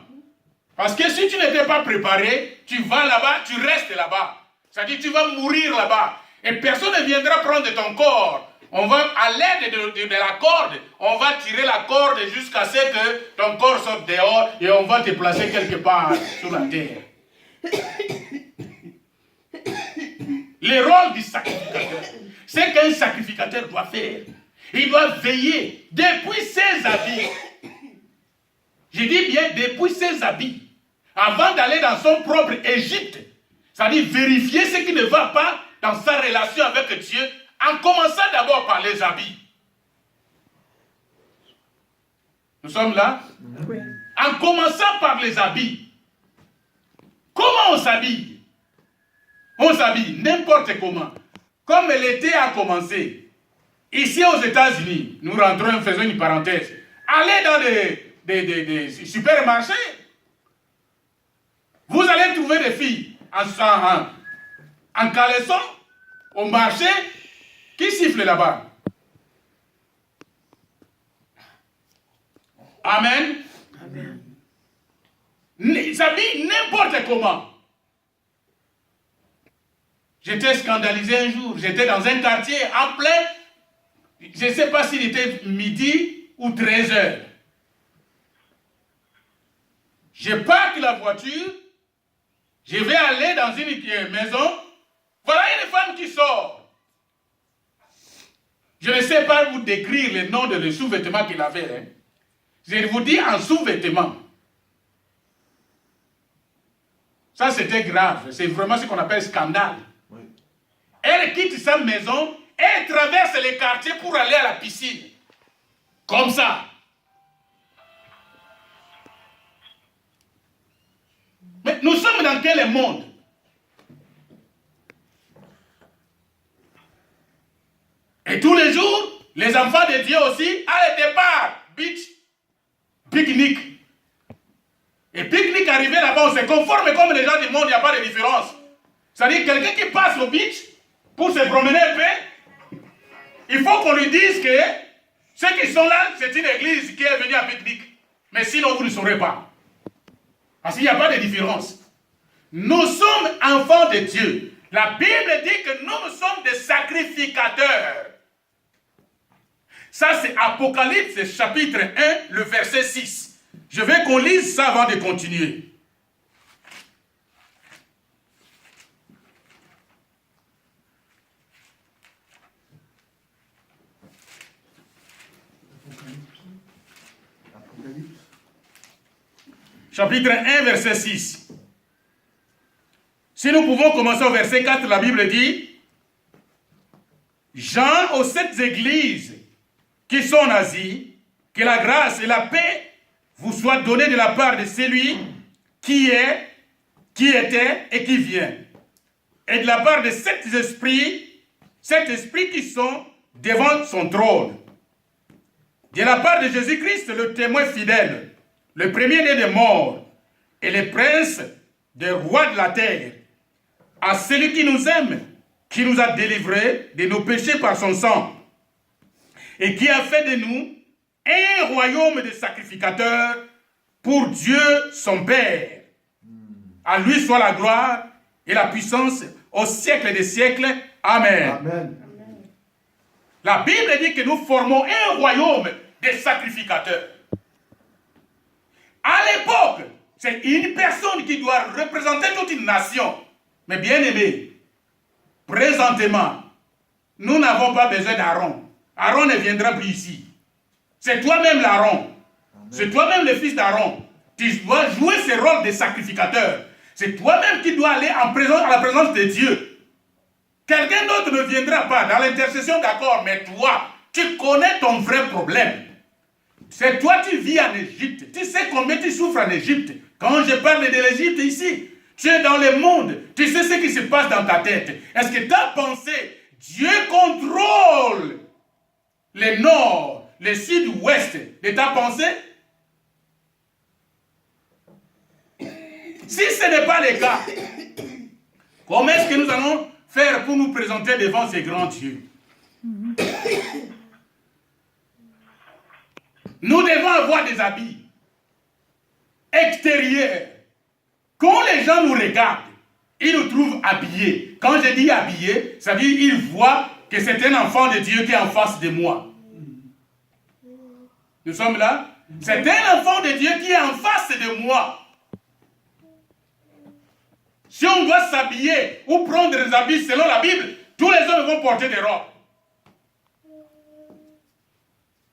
Speaker 1: Parce que si tu n'étais pas préparé, tu vas là-bas, tu restes là-bas. C'est-à-dire tu vas mourir là-bas. Et personne ne viendra prendre ton corps. On va, à l'aide de la corde, on va tirer la corde jusqu'à ce que ton corps sorte dehors et on va te placer quelque part sur la terre. Le rôle du sacrificateur, c'est qu'un sacrificateur doit faire. Il doit veiller depuis ses habits. Je dis bien depuis ses habits. Avant d'aller dans son propre Égypte. C'est-à-dire vérifier ce qui ne va pas dans sa relation avec Dieu. En commençant d'abord par les habits. Nous sommes là? Oui. En commençant par les habits. Comment on s'habille? On s'habille n'importe comment. Comme l'été a commencé. Ici aux États-Unis, nous rentrons, faisons une parenthèse. Allez dans des supermarchés. Vous allez trouver des filles en caleçon au marché qui sifflent là-bas. Amen. Amen. Ils s'habillent n'importe comment. J'étais scandalisé un jour. J'étais dans un quartier en plein. Je ne sais pas s'il était midi ou 13 heures. Je parque la voiture. Je vais aller dans une maison. Voilà une femme qui sort. Je ne sais pas vous décrire le nom de sous-vêtements qu'il avait. Hein. Je vous dis en sous-vêtements. Ça, c'était grave. C'est vraiment ce qu'on appelle scandale. Oui. Elle quitte sa maison et elle traverse les quartiers pour aller à la piscine. Comme ça. Mais nous sommes dans quel monde? Et tous les jours, les enfants de Dieu aussi, à le départ, beach, pique-nique. Et pique-nique arrivé là-bas, on se conforme comme les gens du monde, il n'y a pas de différence. C'est-à-dire quelqu'un qui passe au beach pour se promener un peu, il faut qu'on lui dise que ceux qui sont là, c'est une église qui est venue à pique-nique. Mais sinon, vous ne saurez pas. Parce qu'il n'y a pas de différence. Nous sommes enfants de Dieu. La Bible dit que nous sommes des sacrificateurs. Ça, c'est Apocalypse, chapitre 1, le verset 6. Je vais qu'on lise ça avant de continuer. Chapitre 1, verset 6. Si nous pouvons commencer au verset 4, la Bible dit: Jean aux 7 églises qui sont en Asie, que la grâce et la paix vous soient données de la part de celui qui est, qui était et qui vient. Et de la part de 7 esprits qui sont devant son trône. De la part de Jésus-Christ, le témoin fidèle, le premier-né des morts et le prince des rois de la terre, à celui qui nous aime, qui nous a délivrés de nos péchés par son sang, et qui a fait de nous un royaume de sacrificateurs pour Dieu son Père. À lui soit la gloire et la puissance au siècle des siècles. Amen. Amen. La Bible dit que nous formons un royaume de sacrificateurs. À l'époque, c'est une personne qui doit représenter toute une nation. Mais bien aimé, présentement, nous n'avons pas besoin d'Aaron. Aaron ne viendra plus ici. C'est toi-même l'Aaron. C'est toi-même le fils d'Aaron. Tu dois jouer ce rôle de sacrificateur. C'est toi-même qui dois aller à la présence de Dieu. Quelqu'un d'autre ne viendra pas dans l'intercession, d'accord, mais toi, tu connais ton vrai problème. C'est toi, tu vis en Égypte. Tu sais combien tu souffres en Égypte. Quand je parle de l'Égypte ici, tu es dans le monde. Tu sais ce qui se passe dans ta tête. Est-ce que tu as pensé, Dieu contrôle le nord, le sud-ouest de ta pensée? Si ce n'est pas le cas, comment est-ce que nous allons faire pour nous présenter devant ces grands dieux? Nous devons avoir des habits extérieurs. Quand les gens nous regardent, ils nous trouvent habillés. Quand je dis habillés, ça veut dire qu'ils voient que c'est un enfant de Dieu qui est en face de moi. Nous sommes là? C'est un enfant de Dieu qui est en face de moi. Si on doit s'habiller ou prendre des habits selon la Bible, tous les hommes vont porter des robes.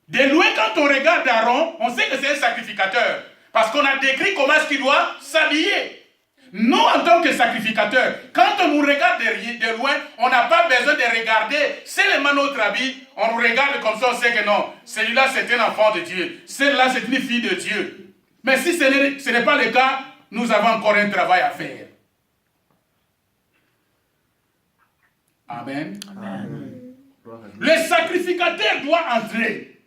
Speaker 1: De loin, quand on regarde Aaron, on sait que c'est un sacrificateur. Parce qu'on a décrit comment est-ce qu'il doit s'habiller. Nous, en tant que sacrificateurs, quand on nous regarde de loin, on n'a pas besoin de regarder seulement notre habit. On nous regarde comme ça, on sait que non, celui-là c'est un enfant de Dieu. Celle-là c'est une fille de Dieu. Mais si ce n'est pas le cas, nous avons encore un travail à faire. Amen.
Speaker 3: Amen.
Speaker 1: Le sacrificateur doit entrer.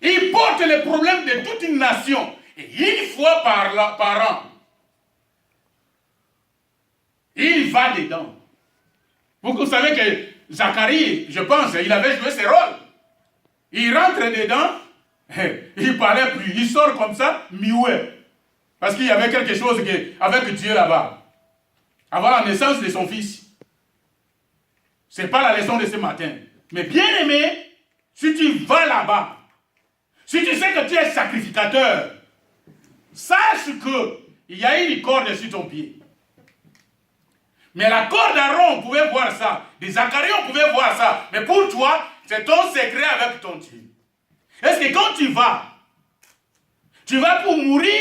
Speaker 1: Il porte les problèmes de toute une nation. Et une fois par an, il va dedans. Vous savez que Zacharie, je pense, il avait joué ses rôles. Il rentre dedans, il ne parlait plus. Il sort comme ça, muet. Parce qu'il y avait quelque chose avec Dieu là-bas. Avant la naissance de son fils. Ce n'est pas la leçon de ce matin. Mais bien aimé, si tu vas là-bas, si tu sais que tu es sacrificateur, sache qu'il y a une corde sur ton pied. Mais la corde d'Aaron, on pouvait voir ça. De Zacharie, on pouvait voir ça. Mais pour toi, c'est ton secret avec ton Dieu. Est-ce que quand tu vas pour mourir,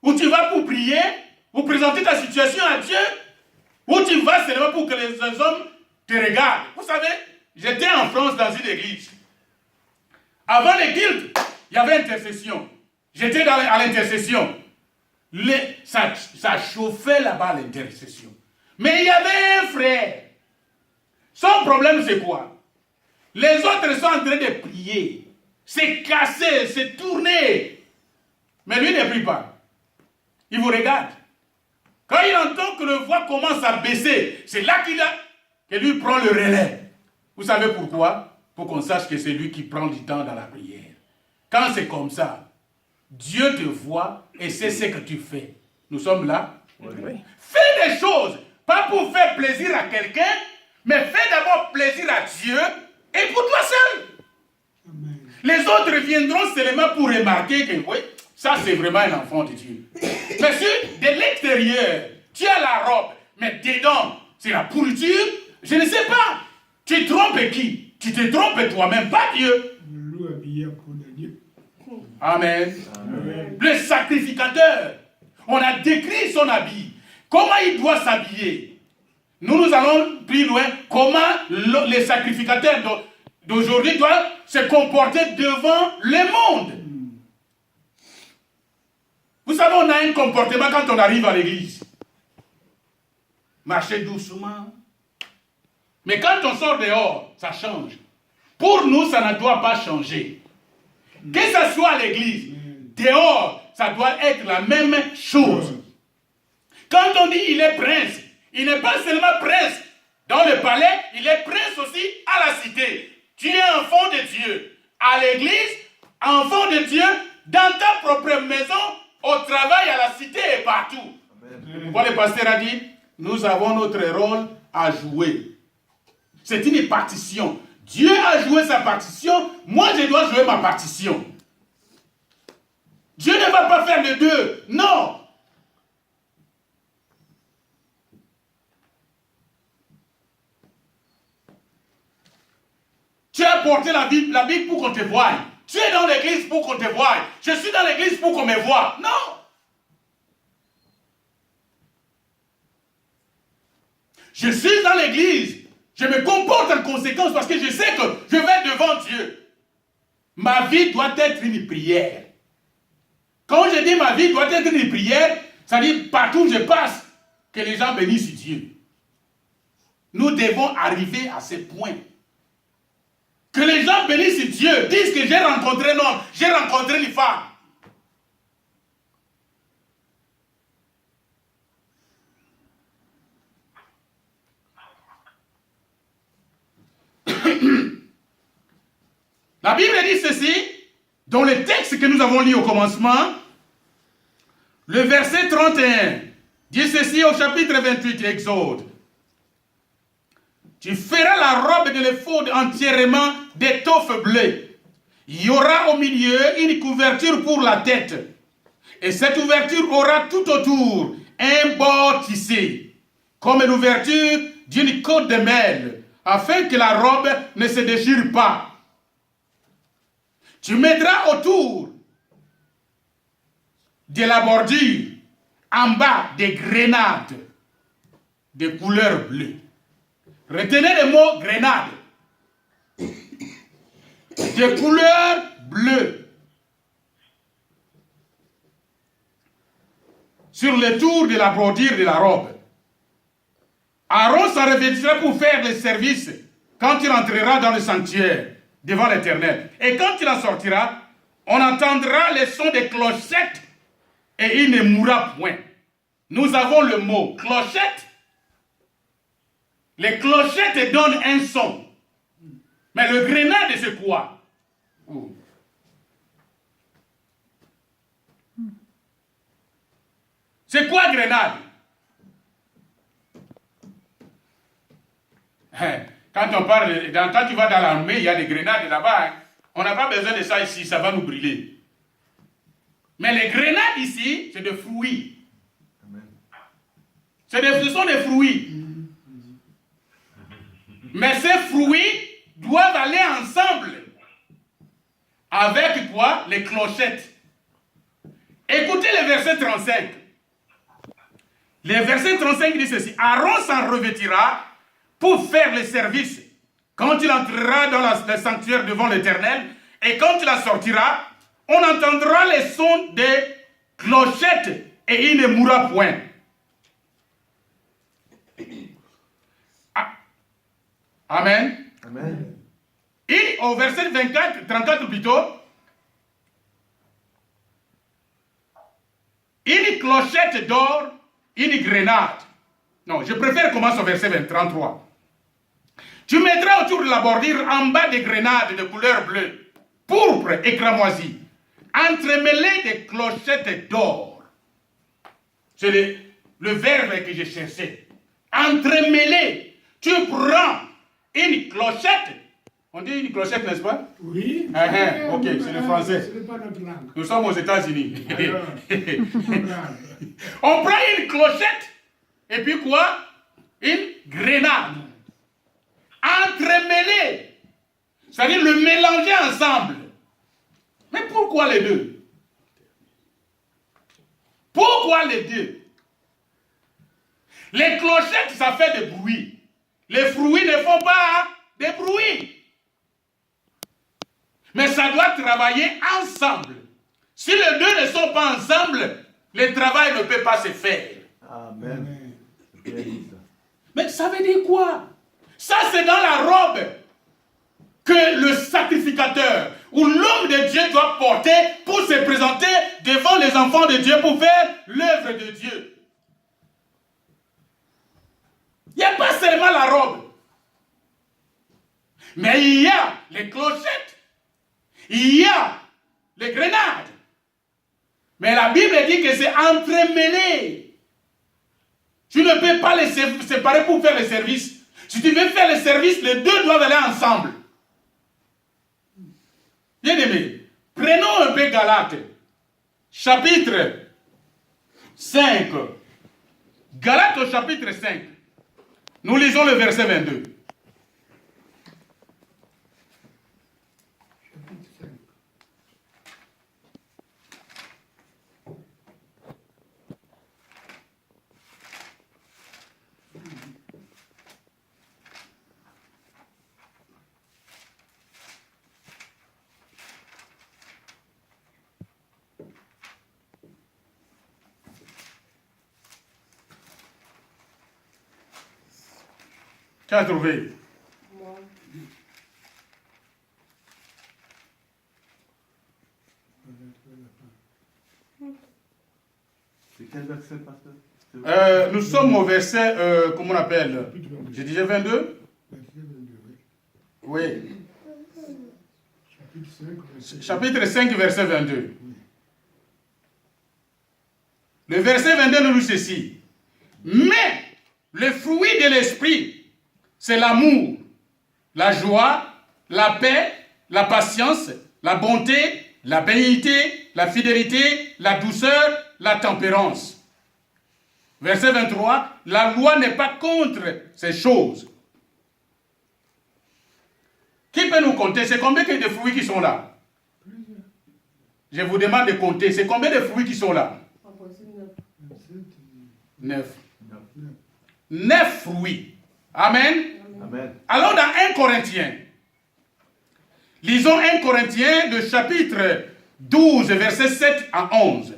Speaker 1: ou tu vas pour prier, ou présenter ta situation à Dieu, ou tu vas seulement pour que les hommes te regardent? Vous savez, j'étais en France dans une église. Avant les cultes, il y avait intercession. J'étais à l'intercession. Ça chauffait là-bas l'intercession. Mais il y avait un frère. Son problème c'est quoi? Les autres sont en train de prier. C'est cassé, c'est tourné. Mais lui ne prie pas. Il vous regarde. Quand il entend que le voix commence à baisser, c'est là que lui prend le relais. Vous savez pourquoi? Pour qu'on sache que c'est lui qui prend du temps dans la prière. Quand c'est comme ça, Dieu te voit et c'est ce que tu fais. Nous sommes là?
Speaker 3: Oui.
Speaker 1: Fais des choses, pas pour faire plaisir à quelqu'un, mais fais d'abord plaisir à Dieu et pour toi seul.
Speaker 2: Amen.
Speaker 1: Les autres viendront seulement pour remarquer que oui, ça c'est vraiment un enfant de Dieu. Mais si de l'extérieur, tu as la robe, mais dedans, c'est la pourriture, je ne sais pas. Tu trompes qui? Tu te trompes toi-même, pas Dieu.
Speaker 2: Le loup habillé pour Dieu.
Speaker 1: Amen.
Speaker 3: Amen.
Speaker 1: Le sacrificateur, on a décrit son habit. Comment il doit s'habiller? Nous allons plus loin. Comment les sacrificateurs d'aujourd'hui doivent se comporter devant le monde. Vous savez, on a un comportement quand on arrive à l'église. Marcher doucement. Mais quand on sort dehors, ça change. Pour nous, ça ne doit pas changer. Que ce soit à l'église, dehors, ça doit être la même chose. Quand on dit il est prince, il n'est pas seulement prince dans le palais, il est prince aussi à la cité. Tu es enfant de Dieu. À l'église, enfant de Dieu, dans ta propre maison, au travail, à la cité et partout. Pourquoi le pasteur a dit, nous avons notre rôle à jouer. C'est une partition. Dieu a joué sa partition, moi je dois jouer ma partition. Dieu ne va pas faire les deux. Non. Tu as porté la Bible pour qu'on te voie. Tu es dans l'église pour qu'on te voie. Je suis dans l'église pour qu'on me voie. Non. Je suis dans l'église. Je me comporte en conséquence parce que je sais que je vais devant Dieu. Ma vie doit être une prière. Quand je dis ma vie doit être une prière, ça dit partout où je passe, que les gens bénissent Dieu. Nous devons arriver à ce point. Que les gens bénissent Dieu, disent que j'ai rencontré un homme, j'ai rencontré une femme. La Bible dit ceci, dans le texte que nous avons lu au commencement, le verset 31, dit ceci au chapitre 28, Exode. Tu feras la robe de l'éphod entièrement d'étoffe bleue. Il y aura au milieu une couverture pour la tête. Et cette ouverture aura tout autour un bord tissé, comme l'ouverture d'une côte de mêle, afin que la robe ne se déchire pas. Tu mettras autour de la bordure, en bas, des grenades de couleur bleue. Retenez le mot grenade. De couleur bleue. Sur le tour de la bordure de la robe. Aaron s'en revêtira pour faire le service quand il entrera dans le sanctuaire devant l'Éternel. Et quand il en sortira, on entendra les sons des clochettes et il ne mourra point. Nous avons le mot clochette. Les clochettes donnent un son. Mais le grenade, c'est quoi? C'est quoi grenade? Quand on parle, quand tu vas dans l'armée, il y a des grenades là-bas. Hein. On n'a pas besoin de ça ici, ça va nous brûler. Mais les grenades ici, c'est des fruits. Ce sont des fruits. Mais ces fruits doivent aller ensemble. Avec quoi? Les clochettes. Écoutez le verset 35. Le verset 35 dit ceci. Aaron s'en revêtira pour faire le service quand il entrera dans le sanctuaire devant l'Éternel, et quand il en sortira, on entendra les sons des clochettes et il ne mourra point. Amen.
Speaker 3: Amen.
Speaker 1: Et au verset 34 plutôt, une clochette d'or, une grenade. Non, je préfère commencer au verset 33. Tu mettras autour de la bordure en bas des grenades de couleur bleue, pourpre et cramoisie, entremêlées des clochettes d'or. C'est le verbe que je cherchais. Entremêlées. Tu prends une clochette. On dit une clochette, n'est-ce pas?
Speaker 2: Oui.
Speaker 1: Ok, c'est le français.
Speaker 2: Ce n'est pas notre langue.
Speaker 1: Nous sommes aux États-Unis.
Speaker 2: Alors,
Speaker 1: On prend une clochette et puis quoi? Une grenade. Entremêlée. C'est-à-dire le mélanger ensemble. Mais pourquoi les deux? Pourquoi les deux? Les clochettes, ça fait des bruits. Les fruits ne font pas des bruits. Mais ça doit travailler ensemble. Si les deux ne sont pas ensemble, le travail ne peut pas se faire.
Speaker 3: Amen.
Speaker 1: Mais ça veut dire quoi? Ça, c'est dans la robe que le sacrificateur ou l'homme de Dieu doit porter pour se présenter devant les enfants de Dieu pour faire l'œuvre de Dieu. Il n'y a pas seulement la robe, mais il y a les clochettes, il y a les grenades. Mais la Bible dit que c'est entremêlé. Tu ne peux pas les séparer pour faire le service. Si tu veux faire le service, les deux doivent aller ensemble. Bien aimé, prenons un peu Galates, chapitre 5. Galates au chapitre 5. Nous lisons le verset 22. Tu as trouvé?
Speaker 3: C'est quel verset, pasteur?
Speaker 1: Nous sommes au verset, comment on appelle? Je disais 22? Oui. Chapitre 5, verset 22. Le verset 22 nous dit ceci. Mais le fruit de l'esprit, c'est l'amour, la joie, la paix, la patience, la bonté, la bénignité, la fidélité, la douceur, la tempérance. Verset 23, la loi n'est pas contre ces choses. Qui peut nous compter? C'est combien de fruits qui sont là? Je vous demande de compter. C'est combien de fruits qui sont là? 9. 9 fruits. Amen.
Speaker 3: Amen.
Speaker 1: Alors dans 1 Corinthiens, lisons 1 Corinthiens, le chapitre 12, verset 7 à 11.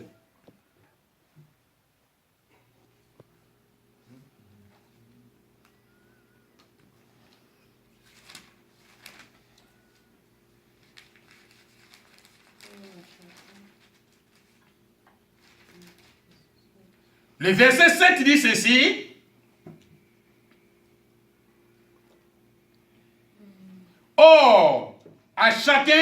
Speaker 1: Le verset 7 dit ceci. Or, à chacun,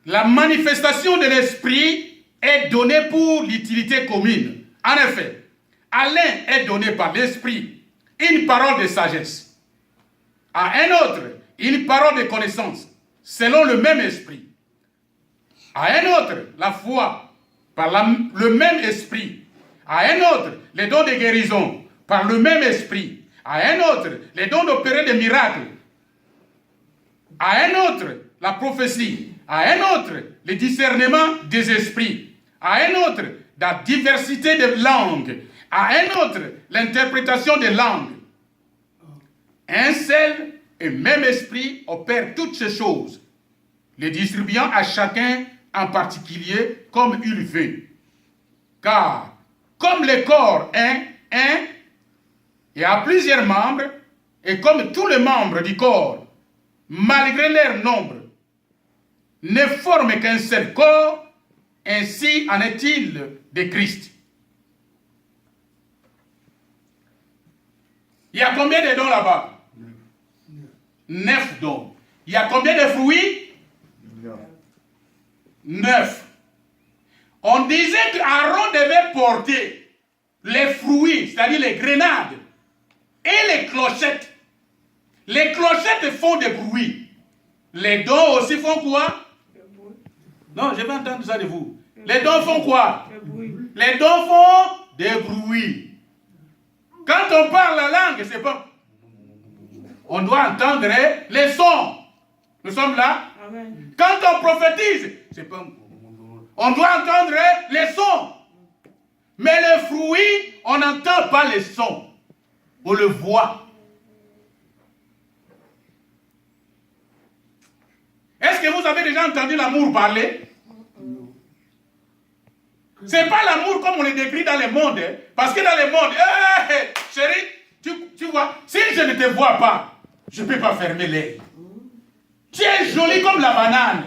Speaker 1: la manifestation de l'esprit est donnée pour l'utilité commune. En effet, à l'un est donné par l'esprit une parole de sagesse, à un autre une parole de connaissance, selon le même esprit, à un autre la foi par le même esprit, à un autre les dons de guérison par le même esprit, à un autre les dons d'opérer des miracles, à un autre la prophétie, à un autre le discernement des esprits, à un autre la diversité des langues, à un autre l'interprétation des langues. Un seul et même esprit opère toutes ces choses, les distribuant à chacun en particulier comme il veut. Car comme le corps est un et a plusieurs membres, et comme tous les membres du corps, malgré leur nombre, ne forment qu'un seul corps, ainsi en est-il de Christ. Il y a combien de dons là-bas? 9 dons. Il y a combien de fruits? 9. On disait qu'Aaron devait porter les fruits, c'est-à-dire les grenades, et les clochettes. Les clochettes font des bruits. Les dons aussi font quoi? Non, je vais entendre ça de vous. Les dons font quoi? Les dons font des bruits. Quand on parle la langue, c'est pas... On doit entendre les sons. Nous sommes là. Amen. Quand on prophétise, c'est pas... On doit entendre les sons. Mais le fruit, on n'entend pas les sons. On le voit. Est-ce que vous avez déjà entendu l'amour parler? C'est pas l'amour comme on le décrit dans le monde. Hein? Parce que dans le monde, chérie, tu vois, si je ne te vois pas, je ne peux pas fermer l'œil. Tu es jolie comme la banane.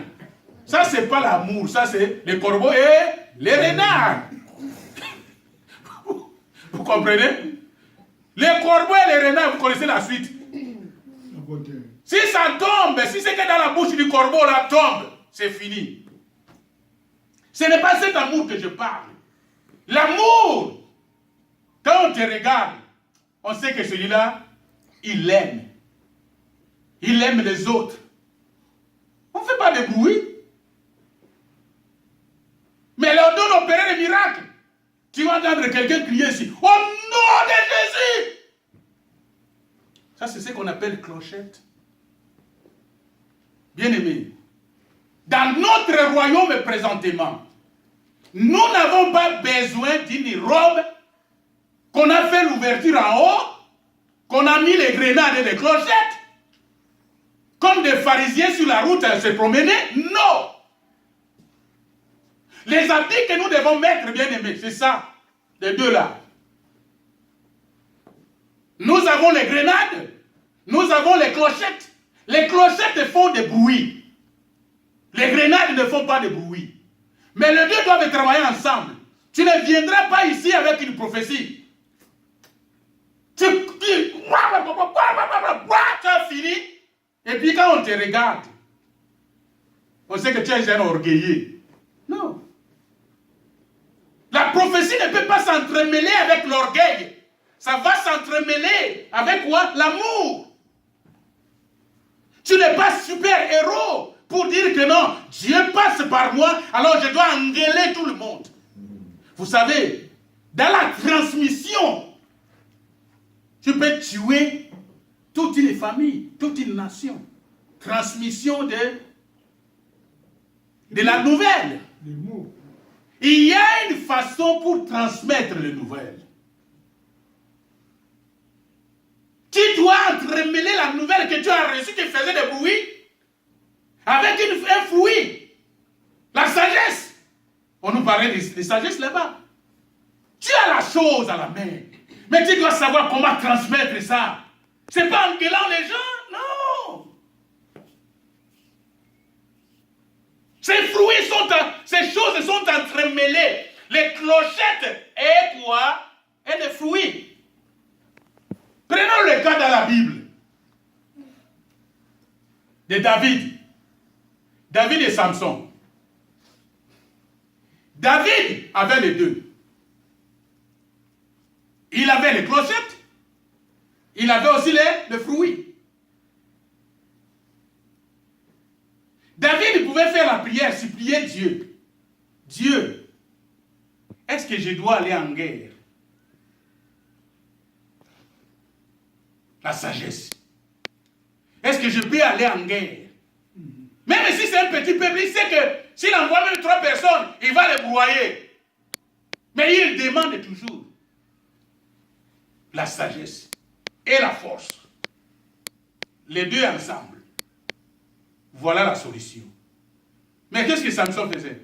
Speaker 1: Ça, c'est pas l'amour. Ça, c'est les corbeaux et les renards. Vous comprenez? Les corbeaux et les renards, vous connaissez la suite. Si ça tombe, si c'est que dans la bouche du corbeau, là tombe, c'est fini. Ce n'est pas cet amour que je parle. L'amour, quand on te regarde, on sait que celui-là, il aime. Il aime les autres. On ne fait pas de bruit. Mais leur donne opérer des miracles. Tu vas entendre quelqu'un crier ici. Au nom de Jésus! Ça, c'est ce qu'on appelle clochette. Bien-aimés, dans notre royaume présentement, nous n'avons pas besoin d'une robe qu'on a fait l'ouverture en haut, qu'on a mis les grenades et les clochettes, comme des pharisiens sur la route à se promener. Non! Les habits que nous devons mettre, bien-aimés, c'est ça, les deux là. Nous avons les grenades, nous avons les clochettes. Les clochettes font des bruits. Les grenades ne font pas de bruit. Mais les deux doivent travailler ensemble. Tu ne viendras pas ici avec une prophétie. Tu as fini. Et puis quand on te regarde, on sait que tu es un orgueilleux. Non. La prophétie ne peut pas s'entremêler avec l'orgueil. Ça va s'entremêler avec quoi? L'amour. Tu n'es pas super-héros pour dire que non, Dieu passe par moi, alors je dois engueuler tout le monde. Vous savez, dans la transmission, tu peux tuer toute une famille, toute une nation. Transmission de la nouvelle.
Speaker 2: Les mots.
Speaker 1: Il y a une façon pour transmettre les nouvelles. Tu dois entremêler la nouvelle que tu as reçue qui faisait des bruits avec un fruit. La sagesse. On nous parlait de sagesse là-bas. Tu as la chose à la main. Mais tu dois savoir comment transmettre ça. C'est pas en gueulant les gens, non. Ces choses sont entremêlées. Les clochettes et quoi? Et les fruits. Prenons le cas dans la Bible de David. David et Samson. David avait les deux. Il avait les clochettes. Il avait aussi les fruits. David pouvait faire la prière, supplier Dieu. Dieu, est-ce que je dois aller en guerre? La sagesse. Est-ce que je peux aller en guerre? Même si c'est un petit peuple, il sait que s'il envoie même 3 personnes, il va les broyer. Mais il demande toujours la sagesse et la force. Les deux ensemble. Voilà la solution. Mais qu'est-ce que Samson faisait?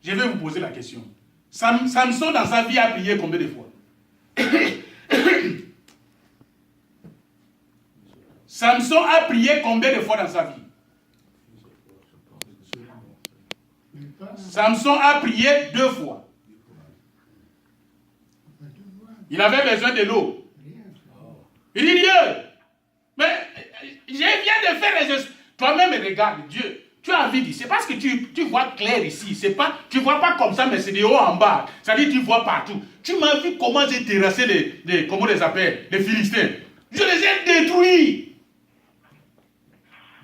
Speaker 1: Je vais vous poser la question. Samson dans sa vie a prié combien de fois? Samson a prié combien de fois dans sa vie? Samson a prié 2 fois. Il avait besoin de l'eau. Il dit Dieu, mais je viens de faire les... Toi-même regarde, Dieu, tu as envie de... C'est parce que tu vois clair ici. C'est pas, tu ne vois pas comme ça, mais c'est de haut en bas. C'est-à-dire tu vois partout. Tu m'as vu comment j'ai terrassé comment on les appelle, les Philistins. Je les ai détruits.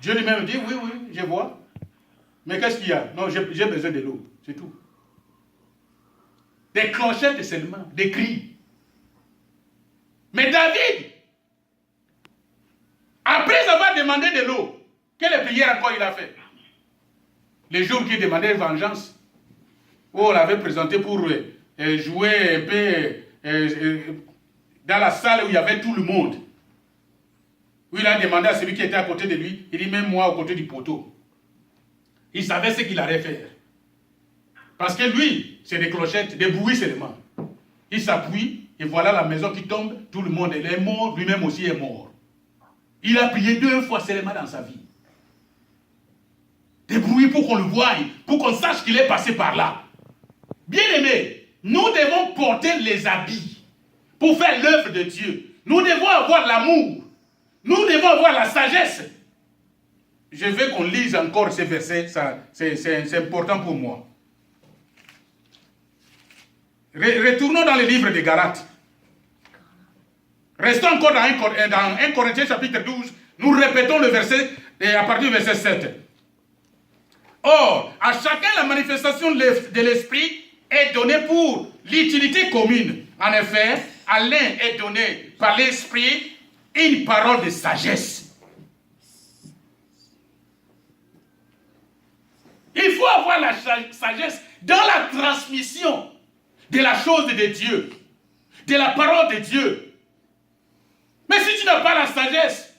Speaker 1: Dieu lui-même dit, oui, je vois. Mais qu'est-ce qu'il y a? Non, j'ai besoin de l'eau. C'est tout. Des clochettes seulement, des cris. Mais David, après avoir demandé de l'eau, quelle prière encore il a fait? Les jours qu'il demandait vengeance, on l'avait présenté pour jouer un peu dans la salle où il y avait tout le monde. Où il a demandé à celui qui était à côté de lui, il dit même moi au côté du poteau. Il savait ce qu'il allait faire. Parce que lui, c'est des clochettes, des bruits seulement. Il s'appuie et voilà la maison qui tombe, tout le monde est mort, lui-même aussi est mort. Il a prié 2 fois seulement dans sa vie. Des bruits pour qu'on le voie, pour qu'on sache qu'il est passé par là. Bien aimé, nous devons porter les habits pour faire l'œuvre de Dieu. Nous devons avoir l'amour. Nous devons avoir la sagesse. Je veux qu'on lise encore ces versets, c'est important pour moi. Retournons dans le livre de Galates. Restons encore dans 1 Corinthiens chapitre 12. Nous répétons le verset à partir du verset 7. Or, à chacun la manifestation de l'esprit est donnée pour l'utilité commune. En effet, à l'un est donné par l'esprit une parole de sagesse. Il faut avoir la sagesse dans la transmission de la chose de Dieu, de la parole de Dieu. Mais si tu n'as pas la sagesse,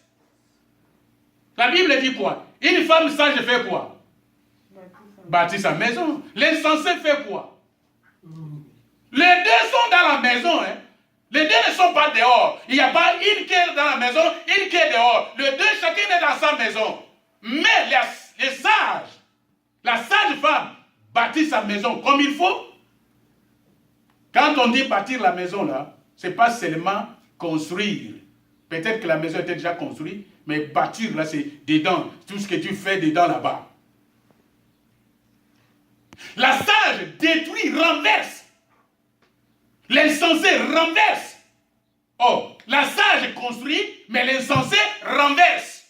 Speaker 1: la Bible dit quoi? Une femme sage fait quoi? Bâtit sa maison. L'insensé fait quoi? Les deux sont dans la maison. Hein? Les deux ne sont pas dehors. Il n'y a pas une qui est dans la maison, une qui est dehors. Les deux, chacun est dans sa maison. Mais les sages, la sage femme, bâtit sa maison comme il faut. Quand on dit bâtir la maison, là, ce n'est pas seulement construire. Peut-être que la maison était déjà construite, mais bâtir, là, c'est dedans. Tout ce que tu fais dedans, là-bas. La sage détruit, renverse. L'insensé renverse. Oh, la sage construit, mais l'insensé renverse.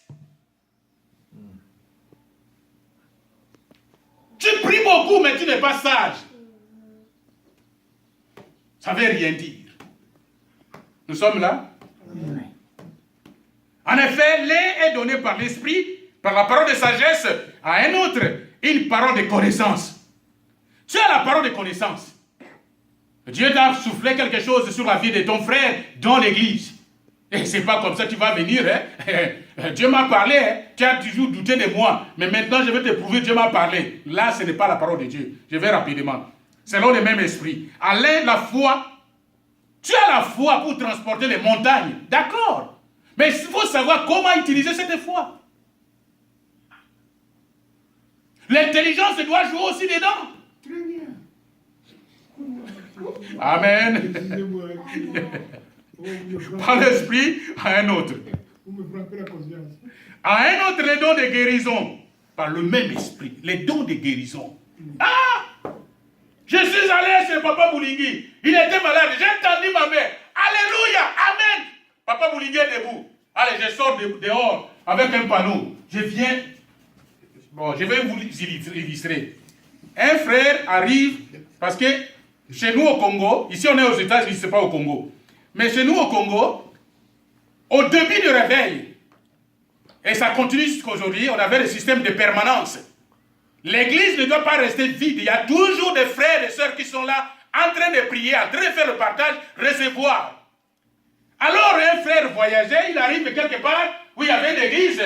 Speaker 1: Tu pries beaucoup, mais tu n'es pas sage. Ça ne veut rien dire. Nous sommes là? Oui. En effet, l'un est donné par l'esprit, par la parole de sagesse, à un autre, une parole de connaissance. Tu as la parole de connaissance. Dieu t'a soufflé quelque chose sur la vie de ton frère dans l'église. Et c'est pas comme ça que tu vas venir. Hein? Dieu m'a parlé, hein? Tu as toujours douté de moi. Mais maintenant, je vais te prouver que Dieu m'a parlé. Là, ce n'est pas la parole de Dieu. Je vais rapidement. Selon le même esprit. À l'un, la foi. Tu as la foi pour transporter les montagnes. D'accord. Mais il faut savoir comment utiliser cette foi. L'intelligence doit jouer aussi dedans.
Speaker 2: Très bien.
Speaker 1: Amen. Par l'esprit à un autre.
Speaker 2: Vous me frappez la conscience.
Speaker 1: À un autre, les dons de guérison. Par le même esprit. Les dons de guérison. Ah! Je suis allé chez Papa Boulingui. Il était malade. J'ai entendu ma mère. Alléluia. Amen. Papa Boulingui est debout. Allez, je sors dehors avec un panneau. Je viens. Bon, je vais vous illustrer. Un frère arrive parce que chez nous au Congo, ici on est aux États-Unis, ce n'est pas au Congo. Mais chez nous au Congo, au début du réveil, et ça continue jusqu'à aujourd'hui, on avait le système de permanence. L'église ne doit pas rester vide. Il y a toujours des frères et des sœurs qui sont là, en train de prier, en train de faire le partage, recevoir. Alors un frère voyageait, il arrive quelque part où il y avait une église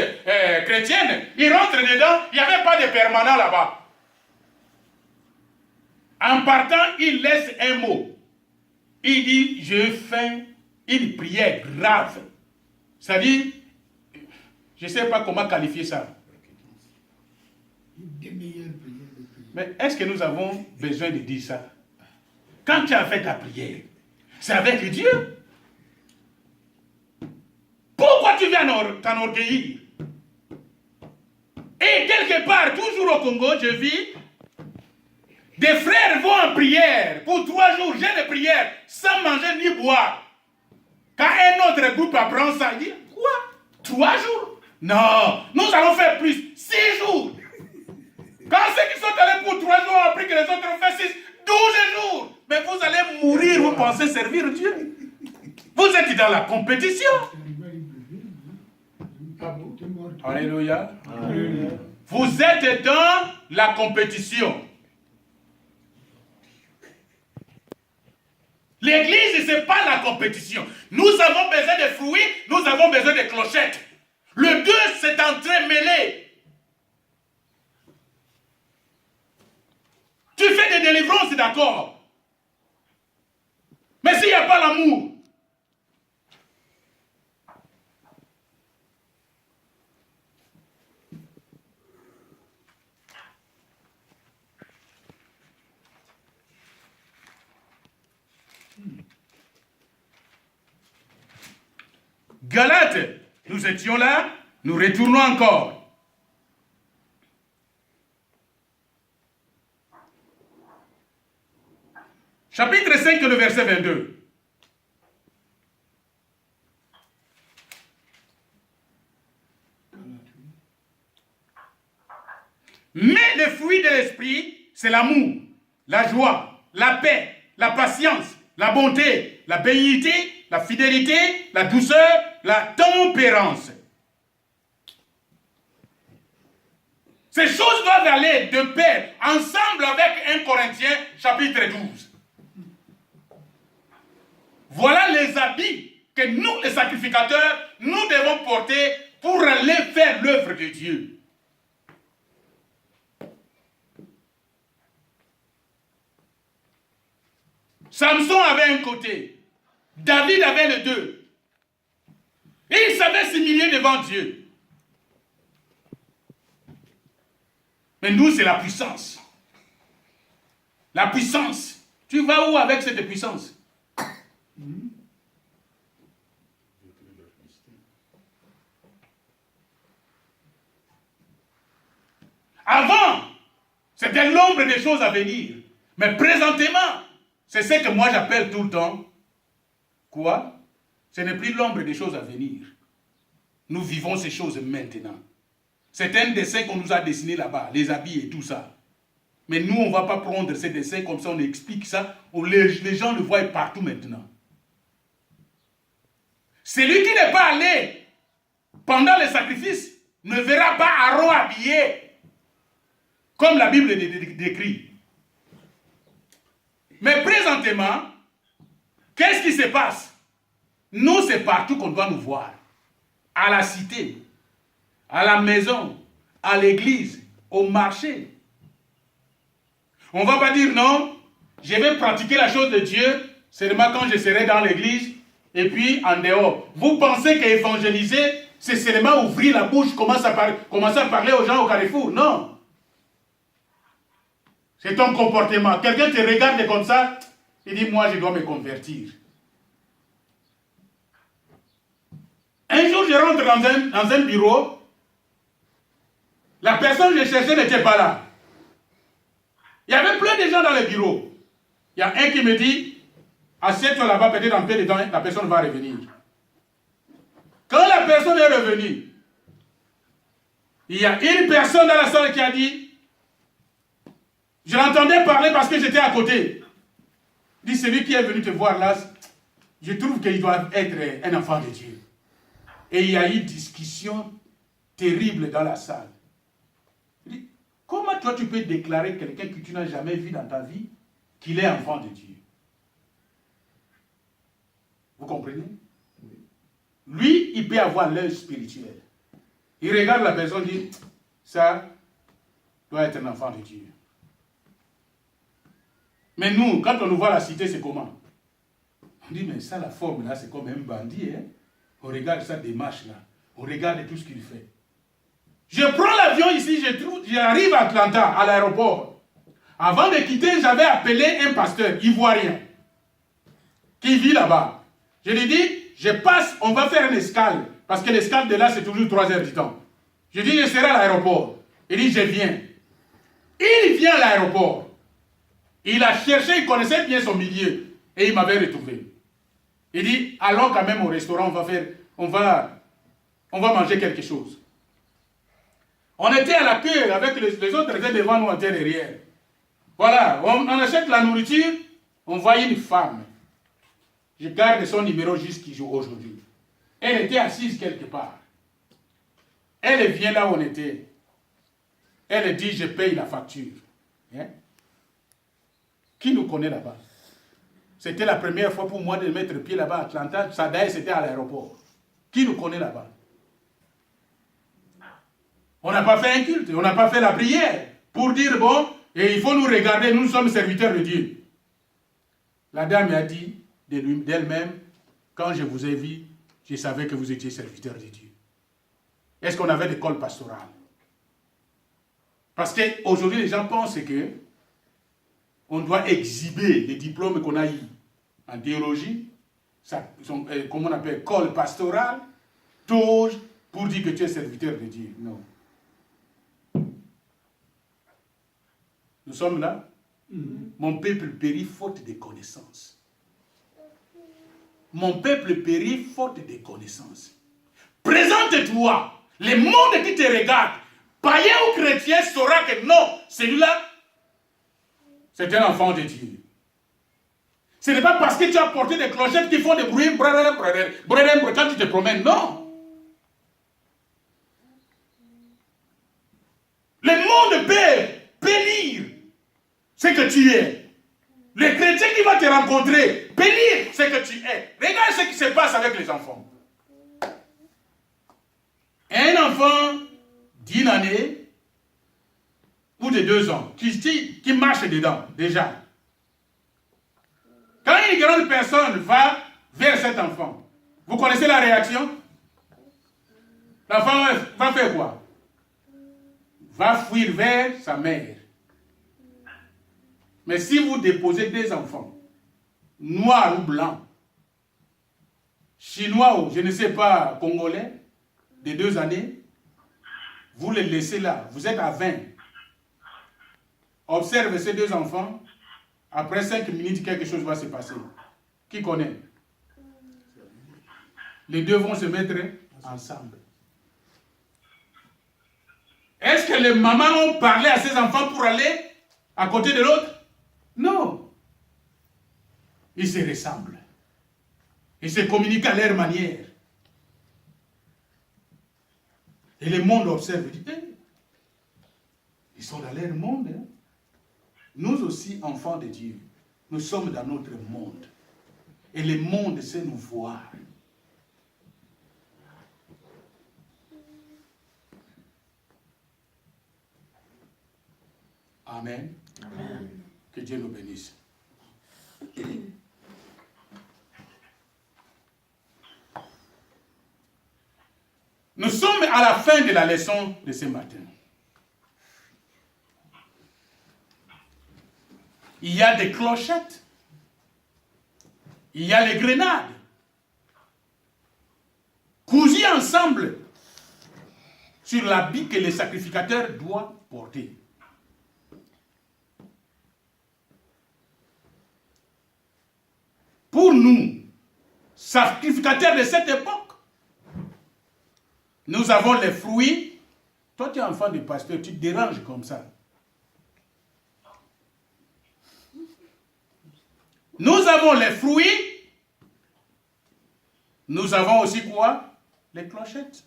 Speaker 1: chrétienne. Il rentre dedans, il n'y avait pas de permanent là-bas. En partant, il laisse un mot. Il dit, je fais une prière grave. C'est-à-dire, je ne sais pas comment qualifier ça. Mais est-ce que nous avons besoin de dire ça? Quand tu as fait ta prière, c'est avec Dieu. Pourquoi tu viens t'enorgueillir? Et quelque part, toujours au Congo, je vis, des frères vont en prière pour 3 jours, j'ai de prière, sans manger ni boire. Quand un autre groupe apprend ça, il dit, quoi? 3 jours? Non, nous allons faire plus, 6 jours. Quand ceux qui sont allés pour 3 jours ont appris que les autres ont fait 6, 12 jours. Mais vous allez mourir, vous pensez servir Dieu. Vous êtes dans la compétition. Alléluia. Alléluia. Vous êtes dans la compétition. L'église, ce n'est pas la compétition. Nous avons besoin de fruits, nous avons besoin de clochettes. Le deux s'est entremêlé. Tu fais des délivrances, d'accord. Mais s'il n'y a pas l'amour, Galates, nous étions là, nous retournons encore. Chapitre 5, le verset 22. Mais le fruit de l'esprit, c'est l'amour, la joie, la paix, la patience, la bonté, la bénignité, la fidélité, la douceur, la tempérance. Ces choses doivent aller de pair, ensemble avec 1 Corinthiens, chapitre 12. Voilà les habits que nous, les sacrificateurs, nous devons porter pour aller faire l'œuvre de Dieu. Samson avait un côté. David avait les deux. Et il savait s'humilier devant Dieu. Mais nous, c'est la puissance. La puissance. Tu vas où avec cette puissance? Avant, c'était l'ombre des choses à venir. Mais présentement, c'est ce que moi j'appelle tout le temps. Quoi? Ce n'est plus l'ombre des choses à venir. Nous vivons ces choses maintenant. C'est un dessin qu'on nous a dessiné là-bas, les habits et tout ça. Mais nous, on ne va pas prendre ces dessins comme ça, on explique ça. Les gens le voient partout maintenant. Celui qui n'est pas allé pendant les sacrifices ne verra pas Aaron habillé. Comme la Bible décrit. Mais présentement, qu'est-ce qui se passe? Nous, c'est partout qu'on doit nous voir. À la cité, à la maison, à l'église, au marché. On ne va pas dire non, je vais pratiquer la chose de Dieu seulement quand je serai dans l'église et puis en dehors. Vous pensez qu'évangéliser, c'est seulement ouvrir la bouche, commencer à parler aux gens au carrefour? Non. C'est ton comportement. Quelqu'un te regarde comme ça, il dit, moi, je dois me convertir. Un jour, je rentre dans un bureau. La personne que je cherchais n'était pas là. Il y avait plein de gens dans le bureau. Il y a un qui me dit, assieds-toi là-bas, peut-être un peu dedans, la personne va revenir. Quand la personne est revenue, il y a une personne dans la salle qui a dit, je l'entendais parler parce que j'étais à côté. Il dit, celui qui est venu te voir là, je trouve qu'il doit être un enfant de Dieu. Et il y a eu une discussion terrible dans la salle. Il dit, comment toi tu peux déclarer quelqu'un que tu n'as jamais vu dans ta vie qu'il est enfant de Dieu? Vous comprenez? Lui, il peut avoir l'œil spirituel. Il regarde la personne et dit, ça doit être un enfant de Dieu. Mais nous, quand on nous voit la cité, c'est comment? On dit, mais ça, la forme là, c'est comme un bandit. Hein? On regarde sa démarche là. On regarde tout ce qu'il fait. Je prends l'avion ici, j'arrive à Atlanta, à l'aéroport. Avant de quitter, j'avais appelé un pasteur ivoirien qui vit là-bas. Je lui dis, je passe, on va faire une escale. Parce que l'escale de là, c'est toujours 3 heures du temps. Je dis, je serai à l'aéroport. Il dit, je viens. Il vient à l'aéroport. Il a cherché, il connaissait bien son milieu. Et il m'avait retrouvé. Il dit, allons quand même au restaurant, on va manger quelque chose. On était à la queue avec les autres étaient devant nous en terre derrière. Voilà, on achète la nourriture, on voit une femme. Je garde son numéro jusqu'aujourd'hui. Elle était assise quelque part. Elle vient là où on était. Elle dit, je paye la facture. Hein? Qui nous connaît là-bas? C'était la première fois pour moi de mettre pied là-bas à Atlanta. Sadaï, c'était à l'aéroport. Qui nous connaît là-bas? On n'a pas fait un culte, on n'a pas fait la prière pour dire, bon, et il faut nous regarder, nous sommes serviteurs de Dieu. La dame a dit d'elle-même, quand je vous ai vu, je savais que vous étiez serviteurs de Dieu. Est-ce qu'on avait l'école pastorale? Parce qu'aujourd'hui, les gens pensent que on doit exhiber les diplômes qu'on a eu en théologie, comme on appelle école pastorale, toge, pour dire que tu es serviteur de Dieu. Non. Nous sommes là. Mon peuple périt faute de connaissances. Mon peuple périt faute de connaissances. Présente-toi. Le monde qui te regarde, païen ou chrétien, saura que non, celui-là, c'est un enfant de Dieu. Ce n'est pas parce que tu as porté des clochettes qui font des bruits, quand tu te promènes. Non. Le monde peut lire ce que tu es. Le chrétien qui va te rencontrer peut lire ce que tu es. Regarde ce qui se passe avec les enfants. Un enfant d'1 année ou de 2 ans qui marche dedans, déjà. Quand une grande personne va vers cet enfant. Vous connaissez la réaction? L'enfant va faire quoi? Va fuir vers sa mère. Mais si vous déposez des enfants, noirs ou blancs, chinois ou je ne sais pas, congolais, de 2 années, vous les laissez là, vous êtes à 20. Observe ces 2 enfants, après 5 minutes, quelque chose va se passer. Qui connaît? Les 2 vont se mettre ensemble. Est-ce que les mamans ont parlé à ces enfants pour aller à côté de l'autre? Non. Ils se ressemblent. Ils se communiquent à leur manière. Et le monde observe, dit, hey, ils sont dans leur monde. Hein? Nous aussi, enfants de Dieu, nous sommes dans notre monde. Et le monde sait nous voir. Amen. Amen. Que Dieu nous bénisse. Nous sommes à la fin de la leçon de ce matin. Il y a des clochettes. Il y a les grenades. Cousues ensemble sur l'habit que le sacrificateur doit porter. Pour nous, sacrificateurs de cette époque, nous avons les fruits. Toi, tu es enfant de pasteur, tu te déranges comme ça. Nous avons les fruits. Nous avons aussi quoi? Les clochettes.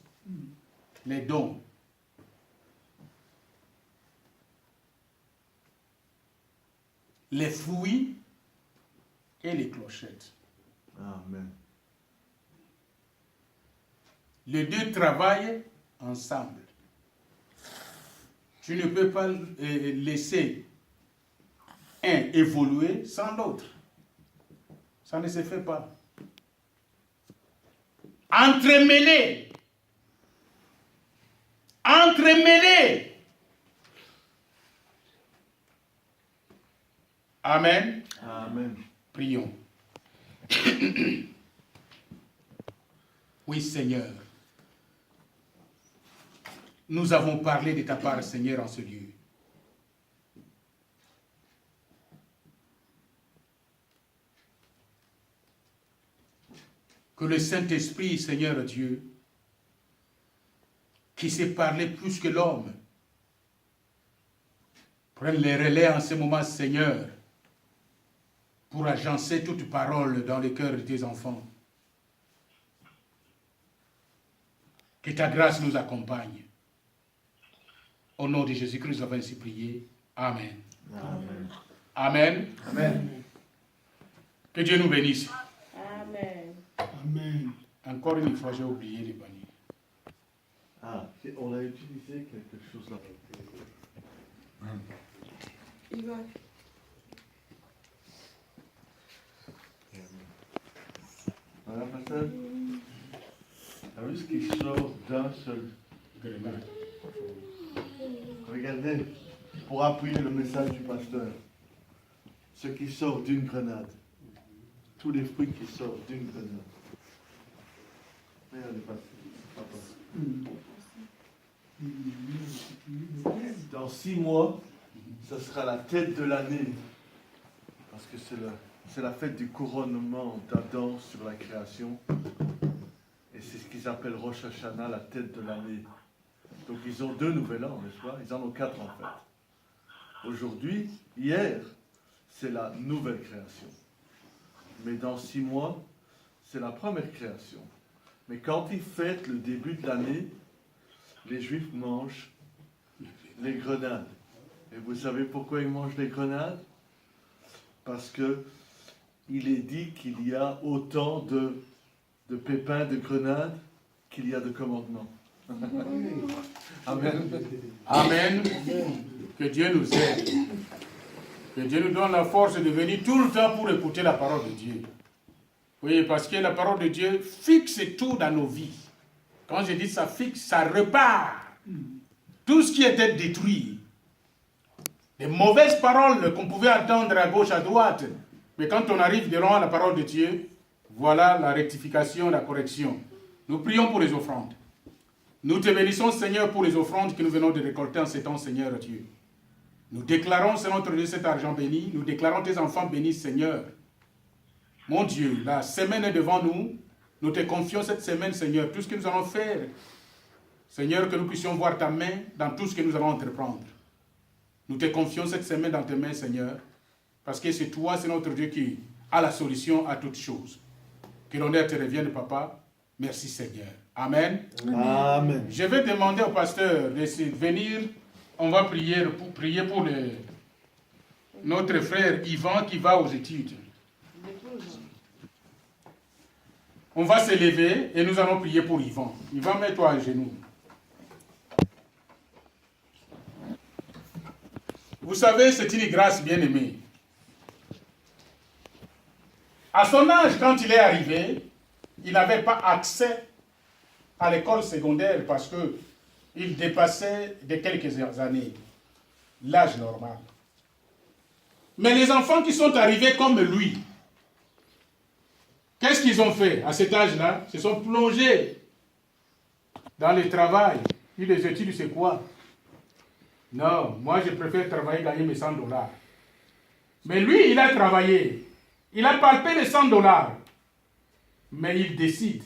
Speaker 1: Les dons. Les fruits et les clochettes.
Speaker 3: Amen.
Speaker 1: Les 2 travaillent ensemble. Tu ne peux pas laisser un évoluer sans l'autre. Ça ne se fait pas. Entremêlés. Entremêlés. Amen.
Speaker 3: Amen.
Speaker 1: Prions. Oui, Seigneur. Nous avons parlé de ta part, Seigneur, en ce lieu. Que le Saint-Esprit, Seigneur Dieu, qui sait parler plus que l'homme, prenne les relais en ce moment, Seigneur, pour agencer toute parole dans le cœur de tes enfants. Que ta grâce nous accompagne. Au nom de Jésus-Christ, nous avons ainsi prié. Amen.
Speaker 3: Amen.
Speaker 1: Amen.
Speaker 3: Amen.
Speaker 1: Que Dieu nous bénisse.
Speaker 4: Amen.
Speaker 2: Amen.
Speaker 1: Encore une fois, j'ai oublié les bannières.
Speaker 3: Ah, on a utilisé quelque chose là.
Speaker 4: Yvan.
Speaker 3: Voilà, pasteur. T'as vu ce qui sort d'un seul
Speaker 1: Grenade.
Speaker 3: Regardez, pour appuyer le message du pasteur, ce qui sort d'une grenade. Tous les fruits qui sortent d'une grenade. Regardez, papa. Dans 6 mois, ce sera la tête de l'année. Parce que c'est la fête du couronnement d'Adam sur la création. Et c'est ce qu'ils appellent Rosh Hashanah, la tête de l'année. Donc ils ont 2 nouvel an, n'est-ce pas? Ils en ont 4 en fait. Aujourd'hui, hier, c'est la nouvelle création. Mais dans 6 mois, c'est la première création. Mais quand ils fêtent le début de l'année, les Juifs mangent les grenades. Et vous savez pourquoi ils mangent les grenades? Parce que il est dit qu'il y a autant de pépins de grenades qu'il y a de commandements. Amen.
Speaker 1: Amen. Que Dieu nous aide. Que Dieu nous donne la force de venir tout le temps pour écouter la parole de Dieu. Oui, parce que la parole de Dieu fixe tout dans nos vies. Quand je dis ça fixe, ça repart. Tout ce qui était détruit. Les mauvaises paroles qu'on pouvait entendre à gauche, à droite. Mais quand on arrive devant la parole de Dieu, voilà la rectification, la correction. Nous prions pour les offrandes. Nous te bénissons, Seigneur, pour les offrandes que nous venons de récolter en ces temps, Seigneur Dieu. Nous déclarons, Seigneur notre Dieu, cet argent béni. Nous déclarons tes enfants bénis, Seigneur. Mon Dieu, la semaine est devant nous. Nous te confions cette semaine, Seigneur, tout ce que nous allons faire. Seigneur, que nous puissions voir ta main dans tout ce que nous allons entreprendre. Nous te confions cette semaine dans tes mains, Seigneur, parce que c'est toi, c'est notre Dieu, qui a la solution à toutes choses. Que l'honneur te revienne, Papa. Merci, Seigneur. Amen.
Speaker 3: Amen.
Speaker 1: Je vais demander au pasteur de venir. On va prier pour notre frère Yvan qui va aux études. On va se lever et nous allons prier pour Yvan. Yvan, mets-toi à genoux. Vous savez, c'est une grâce bien-aimée. À son âge, quand il est arrivé, il n'avait pas accès à l'école secondaire parce qu'il dépassait de quelques années l'âge normal. Mais les enfants qui sont arrivés comme lui, qu'est-ce qu'ils ont fait à cet âge-là? Ils se sont plongés dans le travail. Puis les études, c'est quoi? Non, moi je préfère travailler, gagner mes $100. Mais lui, il a travaillé. Il a palpé les $100. Mais il décide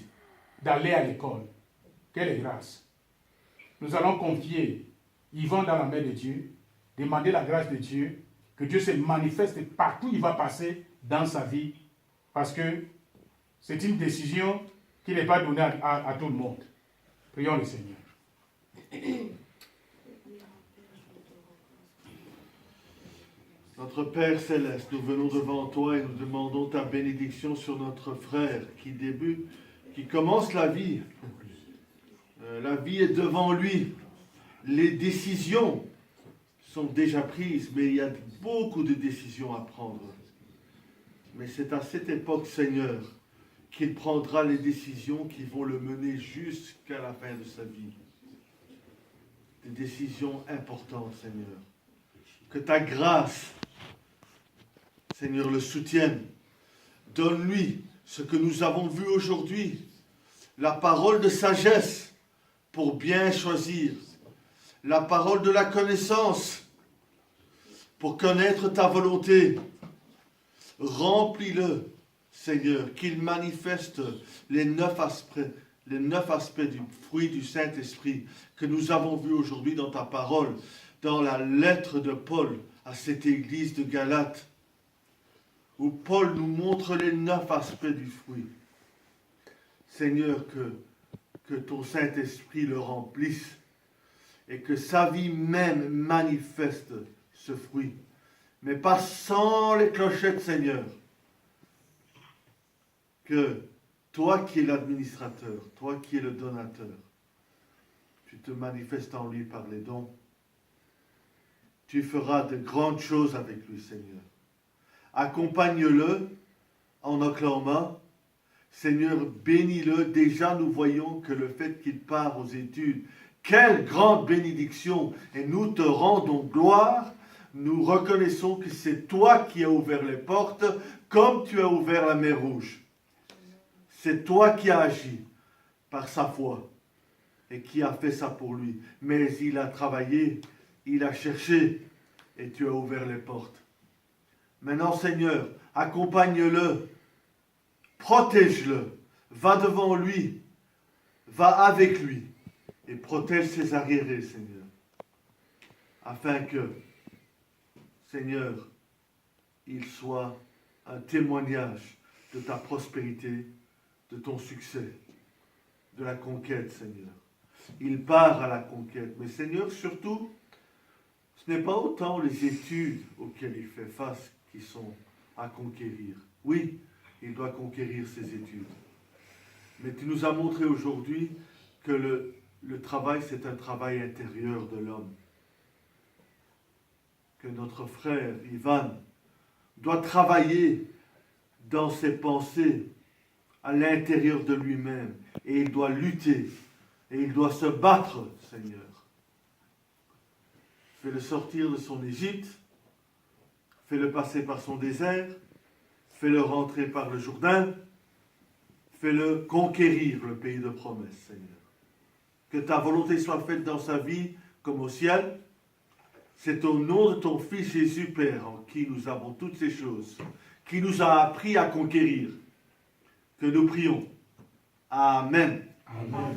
Speaker 1: d'aller à l'école. Quelle grâce. Nous allons confier Yvan dans la main de Dieu, demander la grâce de Dieu, que Dieu se manifeste partout où il va passer dans sa vie, parce que c'est une décision qui n'est pas donnée à tout le monde. Prions le Seigneur.
Speaker 3: Notre Père Céleste, nous venons devant toi et nous demandons ta bénédiction sur notre frère qui commence la vie. La vie est devant lui. Les décisions sont déjà prises, mais il y a beaucoup de décisions à prendre. Mais c'est à cette époque, Seigneur, qu'il prendra les décisions qui vont le mener jusqu'à la fin de sa vie. Des décisions importantes, Seigneur. Que ta grâce, Seigneur, le soutienne. Donne-lui ce que nous avons vu aujourd'hui, la parole de sagesse pour bien choisir, la parole de la connaissance pour connaître ta volonté. Remplis-le, Seigneur, qu'il manifeste les 9 aspects du fruit du Saint-Esprit que nous avons vus aujourd'hui dans ta parole, dans la lettre de Paul à cette église de Galate, où Paul nous montre les 9 aspects du fruit. Seigneur, que ton Saint-Esprit le remplisse et que sa vie même manifeste ce fruit. Mais pas sans les clochettes, Seigneur. Que toi qui es l'administrateur, toi qui es le donateur, tu te manifestes en lui par les dons. Tu feras de grandes choses avec lui, Seigneur. Accompagne-le en Oklahoma. Seigneur, bénis-le. Déjà, nous voyons que le fait qu'il part aux études, quelle grande bénédiction. Et nous te rendons gloire. Nous reconnaissons que c'est toi qui as ouvert les portes, comme tu as ouvert la mer Rouge. C'est toi qui as agi par sa foi et qui a fait ça pour lui. Mais il a travaillé, il a cherché et tu as ouvert les portes. Maintenant, Seigneur, accompagne-le, protège-le, va devant lui, va avec lui et protège ses arriérés, Seigneur, afin que, Seigneur, il soit un témoignage de ta prospérité, de ton succès, de la conquête, Seigneur. Il part à la conquête, mais Seigneur, surtout, ce n'est pas autant les études auxquelles il fait face qui sont à conquérir. Oui, il doit conquérir ses études. Mais tu nous as montré aujourd'hui que le travail, c'est un travail intérieur de l'homme. Que notre frère Ivan doit travailler dans ses pensées à l'intérieur de lui-même. Et il doit lutter. Et il doit se battre, Seigneur. Fais-le sortir de son Égypte. Fais-le passer par son désert. Fais-le rentrer par le Jourdain. Fais-le conquérir le pays de promesse, Seigneur. Que ta volonté soit faite dans sa vie comme au ciel. C'est au nom de ton Fils Jésus, Père, en qui nous avons toutes ces choses, qui nous a appris à conquérir, que nous prions. Amen.
Speaker 2: Amen.